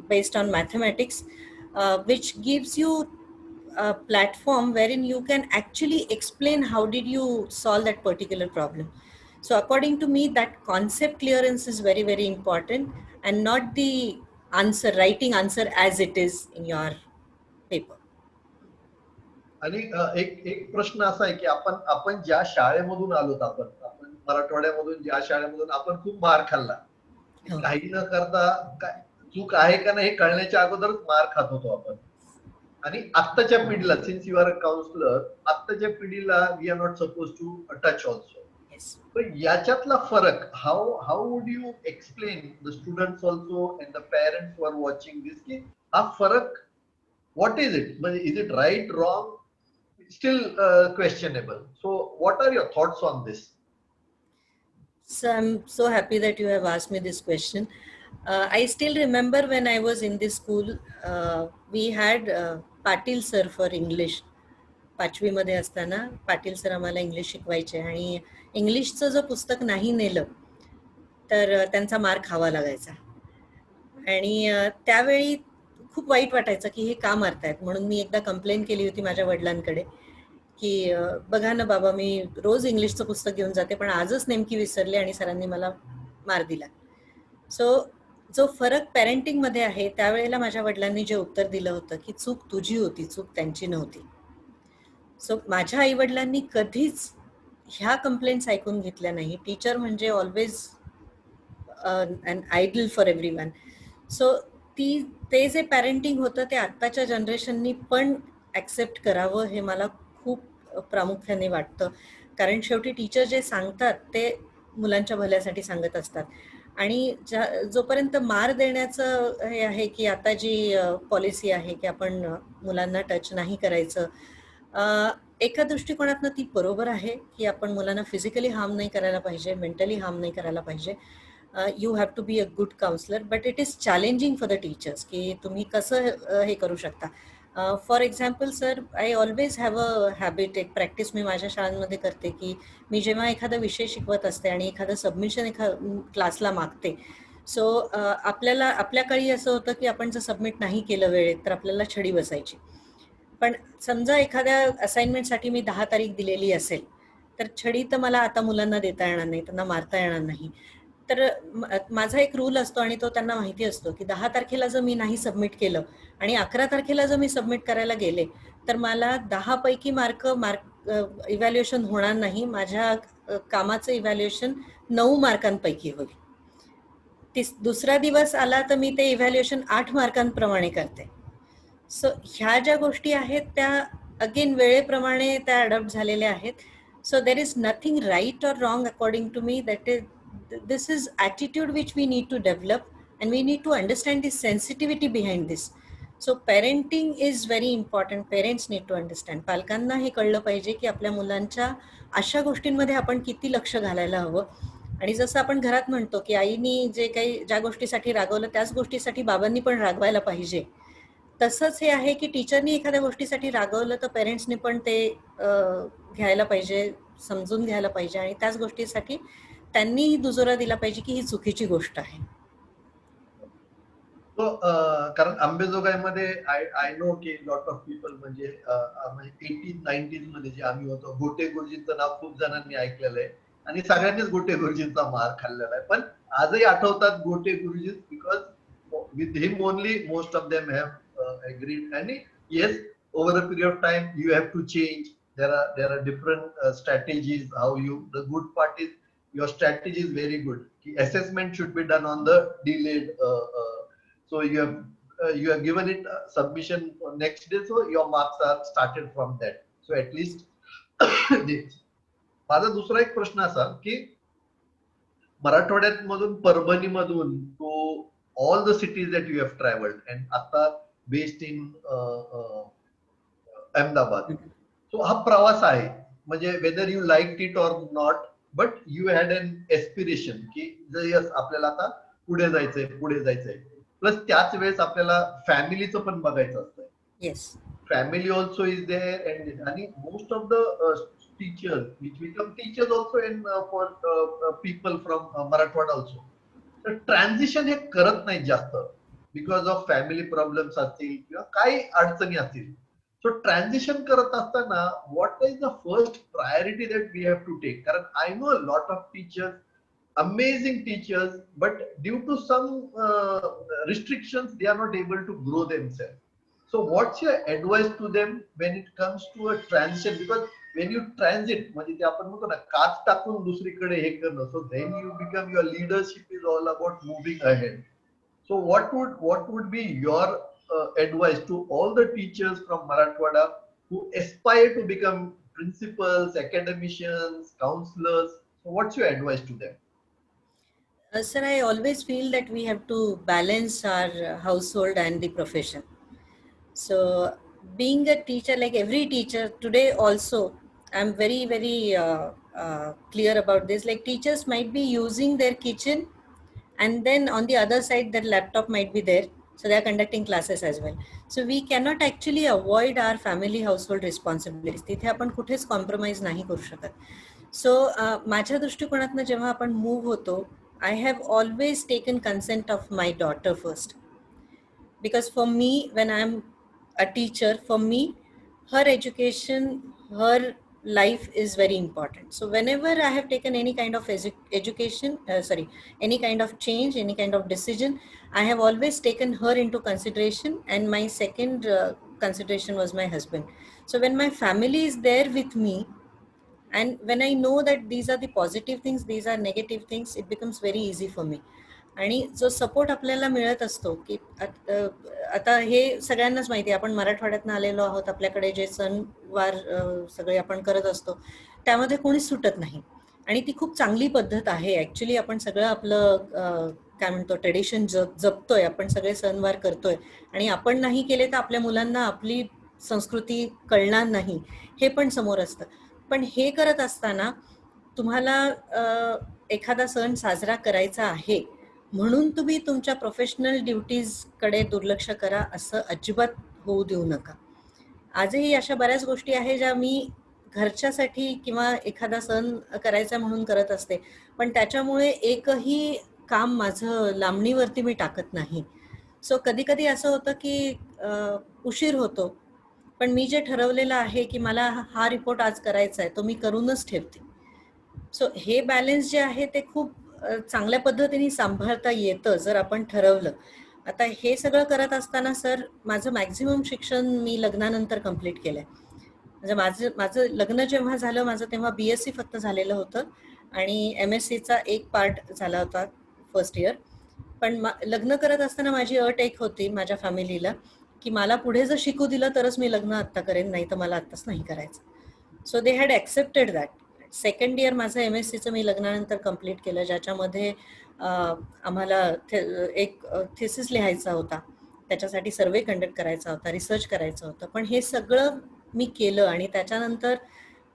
based on mathematics, which gives you a platform wherein you can actually explain how did you solve that particular problem. So according to me, that concept clearance is very, very important, and not the answer, writing answer as it is in your paper. आणि एक एक प्रश्न असा आहे की आपण आपण ज्या शाळेमधून आलोत, आपण मराठवाड्यामधून ज्या शाळेमधून आपण खूप मार खाल्ला, काही न करता चूक आहे का नाही हे कळण्याच्या अगोदरच मार खात होतो आपण. आणि आत्ताच्या पिढीला, since you are a counsellor, आत्ताच्या पिढीला we are not suppose to touch also. पण याच्यातला फरक, how would you explain the students also and the parents who are watching this, की हा फरक what is it? Is it right, wrong? Still questionable. So what are your thoughts on this? So I'm so happy that you have asked me this question. I still remember when I was in this school, we had Patil sir for English. पाचवी मध्ये असताना Patil sir आम्हाला English शिकवायचे, आणि इंग्लिशचं जर पुस्तक नाही नेलं तर त्यांचा मार खावा लागायचा. आणि त्यावेळी खूप वाईट वाटायचं की हे का मारतायत. म्हणून मी एकदा कंप्लेंट केली होती माझ्या वडिलांकडे की बघा ना बाबा, मी रोज इंग्लिशचं पुस्तक घेऊन जाते, पण आजच नेमकी विसरले आणि सरांनी मला मार दिला. सो जो फरक पॅरेंटिंग मध्ये आहे, त्यावेळेला माझ्या वडिलांनी जे उत्तर दिलं होतं की चूक तुझी होती, चूक त्यांची नव्हती. सो माझ्या आई वडिलांनी कधीच ह्या कंप्लेंट्स ऐकून घेतल्या नाही. टीचर म्हणजे always an idol for everyone. So ते जे पॅरेंटिंग होतं ते आत्ताच्या जनरेशननी पण ऍक्सेप्ट करावं, हे मला खूप प्रामुख्याने वाटतं. कारण शेवटी टीचर जे सांगतात ते मुलांच्या भल्यासाठी सांगत असतात. आणि जोपर्यंत मार देण्याचं हे आहे की आता जी पॉलिसी आहे की आपण मुलांना टच नाही करायचं, एका दृष्टिकोनातनं ती बरोबर आहे की आपण मुलांना फिजिकली हार्म नाही करायला पाहिजे, मेंटली हार्म नाही करायला पाहिजे. You have to be a good counselor, but it is challenging for the teachers की तुम्ही कसं हे करू शकता. For example sir, I always have a habit, एक प्रॅक्टिस मी माझ्या शाळांमध्ये करते की मी जेव्हा एखादा विषय शिकवत असते आणि एखादं सबमिशन क्लासला मागते, सो आपल्या काळी असं होतं की आपण जर सबमिट नाही केलं वेळेत तर आपल्याला छडी बसायची. पण समजा एखाद्या असाइनमेंटसाठी मी 10 तारीख दिलेली असेल, तर छडी तर मला आता मुलांना देता येणार नाही, त्यांना मारता येणार नाही. तर माझा एक रूल असतो आणि तो त्यांना माहिती असतो की 10 तारखेला जर मी नाही सबमिट केलं आणि 11 तारखेला जर मी सबमिट करायला गेले तर मला 10 पैकी मार्क इव्हॅल्युएशन होणार नाही. माझ्या कामाचं इव्हॅल्युएशन 9 मार्कांपैकी होईल. दुसरा दिवस आला तर मी ते इव्हॅल्युएशन 8 मार्कांप्रमाणे करते. सो ह्या ज्या गोष्टी आहेत त्या अगेन वेळेप्रमाणे त्या अडॉप्ट झालेल्या आहेत. So there is nothing right or wrong according to me. This is attitude which we need to develop, and we need to understand the sensitivity behind this. So parenting is very important. Parents need to understand. पालकांना हे कळलं पाहिजे की आपल्या मुलांच्या अशा गोष्टींमध्ये आपण किती लक्ष घालायला हवं. आणि जसं आपण घरात म्हणतो की आईनी जे काही ज्या गोष्टीसाठी रागवलं त्याच गोष्टीसाठी बाबांनी पण रागवायला पाहिजे, तसंच हे आहे की टीचरनी एखाद्या गोष्टीसाठी रागवलं तर पेरेंट्सनी पण ते घ्यायला पाहिजे, समजून घ्यायला पाहिजे आणि त्याच गोष्टीसाठी त्यांनीही दुजोरा दिला पाहिजे की ही चुकीची गोष्ट आहे. तो कारण अंबेजोगाईमध्ये आय नो की लॉट ऑफ पीपल म्हणजे 80s-90s मध्ये जे आम्ही होतो, गोटे गुरुजींचं नाव खूप जणांनी ऐकलेलं आहे आणि सगळ्यांनीच गोटे गुरुजींचा मार खाल्लेला आहे. पण आजही आठवतात गोटे गुरुजी, because with him only most of them have agreed. And yes, over a period of time you have to change. There are different strategies how you, the good part is your strategy is very good. Assessment should be done on the delayed so you have given it submission next day, so your marks are started from that, so at least this. माझा दुसरा एक प्रश्न असा की मराठवाड्यात मधून परभणी मधून तो all the cities that you have traveled and आता based in Ahmedabad, so हा प्रवास आहे म्हणजे whether you liked it or not, but you had an aspiration की yes आपल्याला आता पुढे जायचंय प्लस त्याच वेळेस आपल्याला फॅमिलीचं पण बघायचं असतं. Yes, family also is there and आणि most of the teachers which become teachers also and for people from Marathwada also, तर ट्रान्झिशन हे करत नाही जास्त बिकॉज ऑफ फॅमिली प्रॉब्लेम्स असतील किंवा काही अडचणी असतील. सो ट्रान्झिशन करत असताना what is the first priority that we have to take? कारण I know a lot of teachers, amazing teachers, but due to some restrictions they are not able to grow themselves. So what's your advice to them when it comes to a transition? Because when you transit, म्हणजे ते आपण म्हणतो ना काच टाकून दुसरीकडे हे करणं, so then you become, your leadership is all about moving ahead. So what would be your advice to all the teachers from Marathwada who aspire to become principals, academicians, counselors? So what's your advice to them? Sir, I always feel that we have to balance our household and the profession. So being a teacher, like every teacher today also, I'm very, very clear about this. Like teachers might be using their kitchen and then on the other side their laptop might be there. So they are conducting classes as well. So we cannot actually avoid our family household responsibilities. तिथे आपण कुठेच compromise नाही करू शकत. So माझ्या दृष्टिकोनातनं जेव्हा आपण move होतो, I have always taken consent of my daughter first. Because for me, when I'm a teacher, for me, her education, her life is very important. So whenever I have taken any kind of any kind of change, any kind of decision, I have always taken her into consideration, and my second consideration was my husband. So when my family is there with me, and when I know that these are the positive things, these are negative things, it becomes very easy for me. आणि जो support आपल्याला मिळत असतो की आता हे सगळ्यांनाच माहिती आहे, आपण मराठवाड्यातनं आलेलो आहोत, आपल्याकडे जे सणवार सगळे आपण करत असतो त्यामध्ये कोणीच सुटत नाही आणि ती खूप चांगली पद्धत आहे. ऍक्च्युली आपण सगळं आपलं काय म्हणतो ट्रेडिशन जपतोय, आपण सगळे सणवार करतोय आणि आपण नाही केले तर आपल्या मुलांना आपली संस्कृती कळणार नाही, हे पण समोर असतं. पण हे करत असताना तुम्हाला एखादा सण साजरा करायचा आहे म्हणून तुम्ही तुमच्या प्रोफेशनल ड्युटीजकडे दुर्लक्ष करा असं अजिबात होऊ देऊ नका. आजही अशा बऱ्याच गोष्टी आहेत ज्या मी घरच्यासाठी किंवा एखादा सण करायचा म्हणून करत असते, पण त्याच्यामुळे एकही काम माझं लांबणीवरती मी टाकत नाही. सो कधी कधी असं होतं की उशीर होतो, पण मी जे ठरवलेलं आहे की मला हा रिपोर्ट आज करायचा आहे तो मी करूनच ठेवते. सो हे बॅलन्स जे आहे ते खूप चांगल्या पद्धतीने सांभाळता येतं जर आपण ठरवलं. आता हे सगळं करत असताना सर माझं मॅक्झिमम शिक्षण मी लग्नानंतर कम्प्लीट केलंय. म्हणजे माझं लग्न जेव्हा झालं माझं तेव्हा BSc फक्त झालेलं होतं आणि MScचा एक पार्ट झाला होता फर्स्ट इयर. पण लग्न करत असताना माझी अट एक होती माझ्या फॅमिलीला की मला पुढे जर शिकू दिलं तरच मी लग्न आत्ता करेन, नाही तर मला आत्ताच नाही करायचं. So they had accepted that. Second year माझं MScचं मी लग्नानंतर कम्प्लीट केलं, ज्याच्यामध्ये आम्हाला एक थिसिस लिहायचा होता, त्याच्यासाठी सर्वे कंडक्ट करायचा होता, रिसर्च करायचं होतं. पण हे सगळं मी केलं आणि त्याच्यानंतर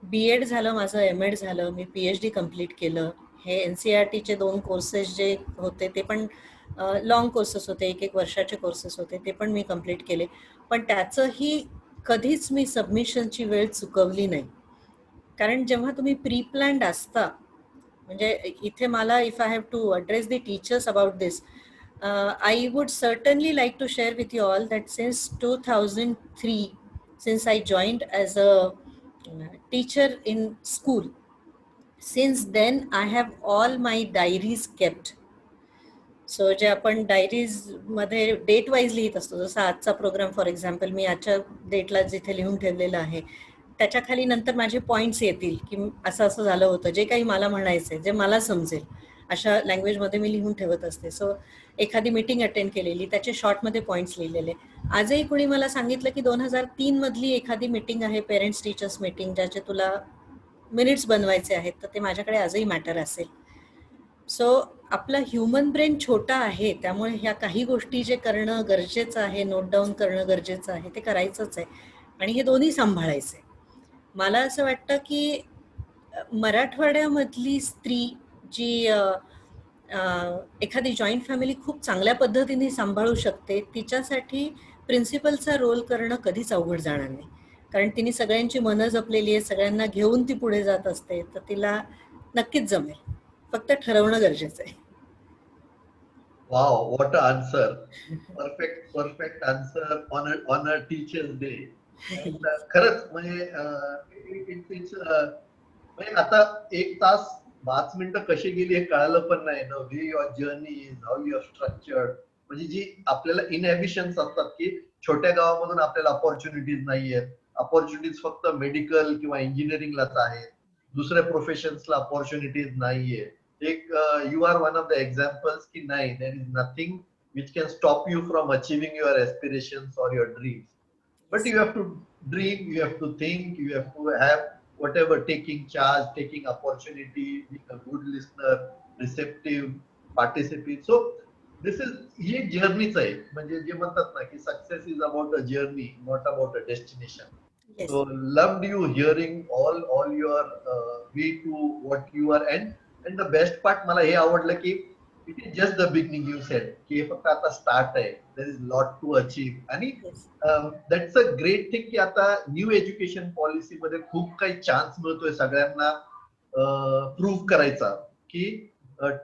B.Ed झालं माझं, M.Ed झालं, मी PhD कम्प्लीट केलं. हे NCERTचे 2 कोर्सेस जे होते ते पण लॉंग कोर्सेस होते, 1-1 वर्षाचे कोर्सेस होते, ते पण मी कंप्लीट केले. पण त्याचंही कधीच मी सबमिशनची वेळ चुकवली नाही. कारण जेव्हा तुम्ही प्री प्लॅन्ड असता, म्हणजे इथे मला if I have to address the teachers about this, I would certainly like to share with you all that since 2003, since I joined as a teacher in school, since then I have all my diaries kept. So जे आपण डायरीजमध्ये date wise लिहित असतो, जसं आजचा programme for example मी आजच्या डेटला जिथे लिहून ठेवलेलं आहे, त्याच्या खाली नंतर माझे पॉईंट्स येतील की असं असं झालं होतं, जे काही मला म्हणायचं जे मला समजेल अशा लँग्वेजमध्ये मी लिहून ठेवत असते. सो एखादी मीटिंग अटेंड केलेली, त्याचे शॉर्टमध्ये पॉईंट्स लिहिलेले. आजही कोणी मला सांगितलं की 2003 मधली एखादी मीटिंग आहे, पेरेंट्स टीचर्स मीटिंग, ज्याचे तुला मिनिट्स बनवायचे आहेत, तर ते माझ्याकडे आजही मॅटर असेल. सो आपला ह्युमन ब्रेन छोटा आहे, त्यामुळे ह्या काही गोष्टी जे करणं गरजेचं आहे, नोट डाऊन करणं गरजेचं आहे, ते करायचंच आहे. आणि हे दोन्ही सांभाळायचे. मला असं वाटतं की मराठवाड्यामधली स्त्री जी एखादी जॉईंट फॅमिली खूप चांगल्या पद्धतीने सांभाळू शकते, तिच्यासाठी प्रिन्सिपलचा रोल करणं कधीच अवघड जाणार नाही. कारण तिने सगळ्यांची मनं जपलेली आहे, सगळ्यांना घेऊन ती पुढे जात असते, तर तिला नक्कीच जमेल. फक्त ठरवणं गरजेचं आहे. Wow, what an answer. Perfect answer on a teacher's day. खरंच म्हणजे म्हणजे आता 1 तास 5 मिनिटं कशी गेली हे कळालं पण नाही ना. Way your journey is, how you structured. म्हणजे जी आपल्याला इनएबिशन्स असतात की छोट्या गावामधून आपल्याला अपॉर्च्युनिटीज नाहीयेत. अपॉर्च्युनिटीज फक्त मेडिकल किंवा इंजिनिअरिंगलाच आहेत. दुसऱ्या प्रोफेशन्सला अपॉर्च्युनिटीज नाहीये. You are one of the examples ki nahi, there is nothing which can stop you from achieving your aspirations or your dreams, but you have to dream, you have to think, you have to have whatever, taking charge, taking opportunity, being a good listener, receptive, participate. So this is he journey च आहे. म्हणजे जे म्हणतात ना की success is about a journey, not about a destination. Yes. So loved you hearing all your way to what you are. And the best part मला हे आवडलं की it is just the beginning. You said की हे फक्त आता start आहे. There is lot to achieve. आणि दॅट्स अ ग्रेट थिंग की आता न्यू एज्युकेशन पॉलिसी मध्ये खूप काही चान्स मिळतोय सगळ्यांना प्रूव्ह करायचा की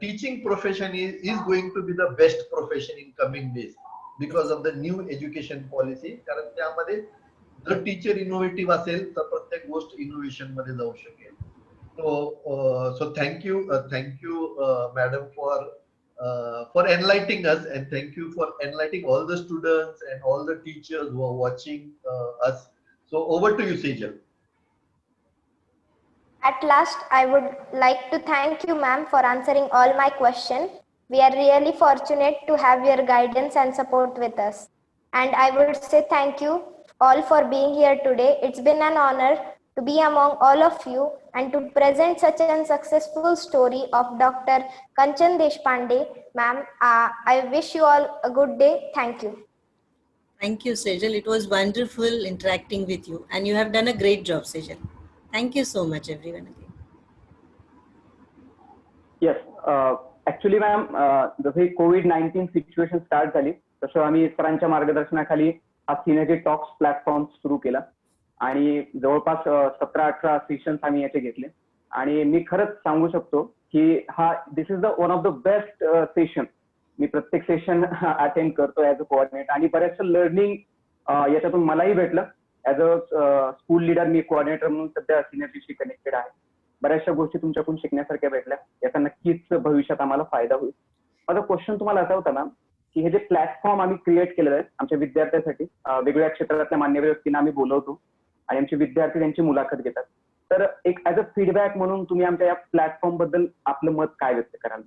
teaching profession is going to be the best profession in coming days because of the new education policy. कारण त्यामध्ये जर टीचर इनोव्हेटिव्ह असेल तर प्रत्येक गोष्ट इनोव्हेशन मध्ये जाऊ शकेल. So thank you, madam, for enlightening us, and thank you for enlightening all the students and all the teachers who are watching us. So over to you, Sejal. At last, I would like to thank you, ma'am, for answering all my questions. We are really fortunate to have your guidance and support with us. And I would say thank you all for being here today. It's been an honor to be among all of you and to present such a successful story of Dr. Kanchan Deshpande. Ma'am, I wish you all a good day. Thank you. Thank you, Sejal. It was wonderful interacting with you, and you have done a great job, Sejal. Thank you so much, everyone. Yes, actually, ma'am, जसे COVID-19 situation start झाली तसं आम्ही सरांच्या मार्गदर्शनाखाली हा synergy talks platform सुरू केला आणि जवळपास 17-18 सेशन्स आम्ही याचे घेतले. आणि मी खरंच सांगू शकतो की this is the one of the best session. मी प्रत्येक सेशन अटेंड करतो ऍज अ कोऑर्डिनेटर आणि बऱ्याचशा लर्निंग याच्यातून मलाही भेटलं. ऍज अ स्कूल लीडर मी कोऑर्डिनेटर म्हणून सध्या सिनियरशी कनेक्टेड आहे. बऱ्याचशा गोष्टी तुमच्याकडून शिकण्यासारख्या भेटल्या. याचा नक्कीच भविष्यात आम्हाला फायदा होईल. माझा क्वेश्चन तुम्हाला असा होता ना की हे जे प्लॅटफॉर्म आम्ही क्रिएट केलेलं आहे आमच्या विद्यार्थ्यांसाठी, वेगवेगळ्या क्षेत्रातल्या मान्यवर व्यक्तींना आम्ही बोलवतो आणि आमचे विद्यार्थी त्यांची मुलाखत घेतात. तर एक ऍज अ फीडबॅक म्हणून तुम्ही आमच्या या प्लॅटफॉर्म बद्दल आपलं मत काय व्यक्त कराल?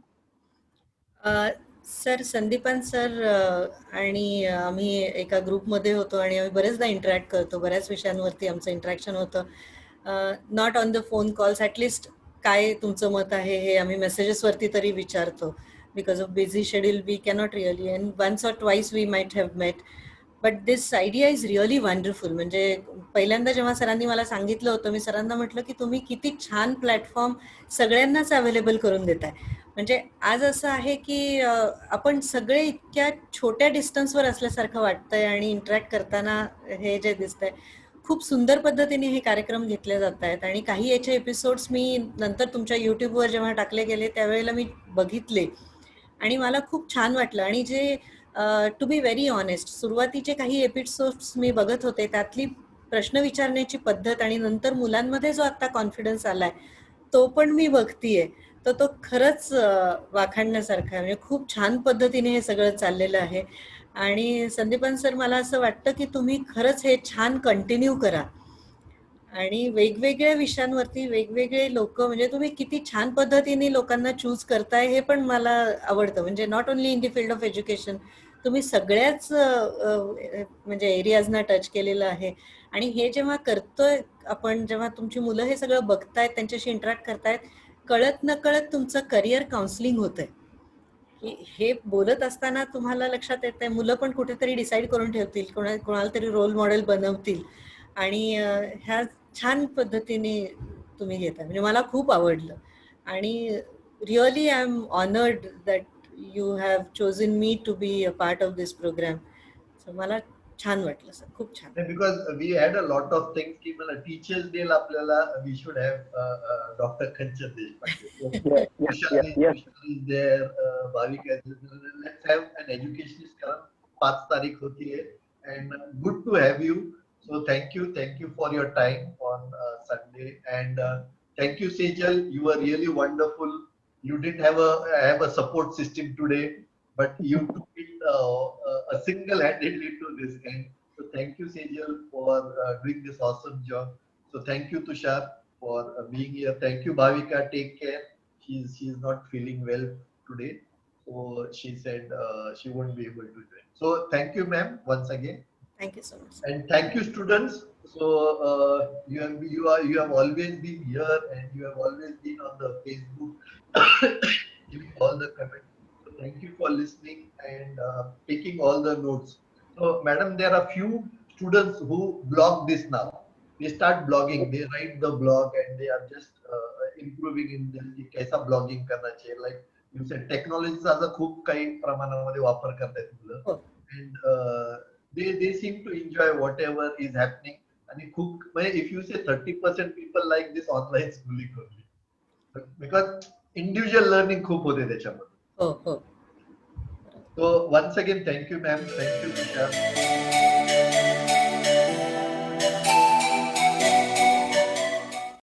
सर, संदीपान सर आणि आम्ही एका ग्रुपमध्ये होतो आणि आम्ही बरेचदा इंटरॅक्ट करतो. बऱ्याच विषयांवरती आमचं इंटरॅक्शन होतं. Not on the phone calls, at least काय तुमचं मत आहे हे आम्ही मेसेजेसवरती तरी विचारतो. Because of busy schedule we cannot really, and once or twice we might have met. But this idea is really wonderful. म्हणजे पहिल्यांदा जेव्हा सरांनी मला सांगितलं होतं, मी सरांना म्हटलं की तुम्ही किती छान प्लॅटफॉर्म सगळ्यांनाच अवेलेबल करून देताय. म्हणजे आज असं आहे की आपण सगळे इतक्या छोट्या डिस्टन्सवर असल्यासारखं वाटतंय आणि इंटरॅक्ट करताना हे जे दिसतंय खूप सुंदर पद्धतीने हे कार्यक्रम घेतले जात आहेत. आणि काही याचे एपिसोड्स मी नंतर तुमच्या युट्यूबवर जेव्हा टाकले गेले त्यावेळेला मी बघितले आणि मला खूप छान वाटलं. आणि जे टू बी व्हेरी ऑनेस्ट, सुरुवातीचे काही एपिसोड्स मी बघत होते त्यातली प्रश्न विचारण्याची पद्धत आणि नंतर मुलांमध्ये जो आता कॉन्फिडन्स आलाय तो पण मी बघतीये, तर तो खरंच वाखाणण्यासारखा आहे. म्हणजे खूप छान पद्धतीने हे सगळं चाललेलं आहे. आणि संदीपान सर, मला असं वाटतं की तुम्ही खरंच हे छान कंटिन्यू करा आणि वेगवेगळ्या विषयांवरती वेगवेगळे लोक, म्हणजे तुम्ही किती छान पद्धतीने लोकांना चूज करताय हे पण मला आवडतं. म्हणजे not only in the field of education, तुम्ही सगळ्याच म्हणजे एरियाजना टच केलेलं आहे. आणि हे जेव्हा करतोय आपण, जेव्हा तुमची मुलं हे सगळं बघतायत, त्यांच्याशी इंटरॅक्ट करतायत, कळत न कळत तुमचं करिअर काउन्सिलिंग होतंय. हे बोलत असताना तुम्हाला लक्षात येत आहे, मुलं पण कुठेतरी डिसाईड करून ठेवतील, कोणाला तरी रोल मॉडेल बनवतील. आणि ह्या छान पद्धतीने तुम्ही घेता, म्हणजे मला खूप आवडलं. आणि really I am honoured that you have chosen me to be a part of this programme. So मला छान वाटलं सर, खूप छान. Because we had a lot of things की मला टीचर्स डे ला आपल्याला we should have Dr. Kanchan Deshpande. Yes. Tushar is there, Bhavika is there. Let's have an educationist कारण 5 तारीख होती है and good to have you. So thank you for your time on Sunday and thank you Sejal, you were really wonderful. You didn't have a support system today, but you took it a single-handedly to this end. So thank you, Sejal, for doing this awesome job. So thank you, Tushar, for being here. Thank you, Bhavika. Take care. She's not feeling well today, so she said she won't be able to join. So thank you, ma'am, once again, thank you so much. and thank you, students. So you have always been here, and you have always been on the Facebook, giving all the comments. So thank you for listening and taking all the notes. So, madam, there are few students who blog this now. They start blogging. They write the blog, and they are just improving in this. की कैसा blogging करना चाहिए. Like you said, technology चा खूप काही प्रमाणामध्ये वापर करतात मुलं. And they seem to enjoy whatever is happening. आणि खूप म्हणजे if you say 30% people like this online schooling only, because individual learning खूप होते त्याच्यामध्ये. हो हो. So once again, thank you, ma'am. Thank you, Tushar.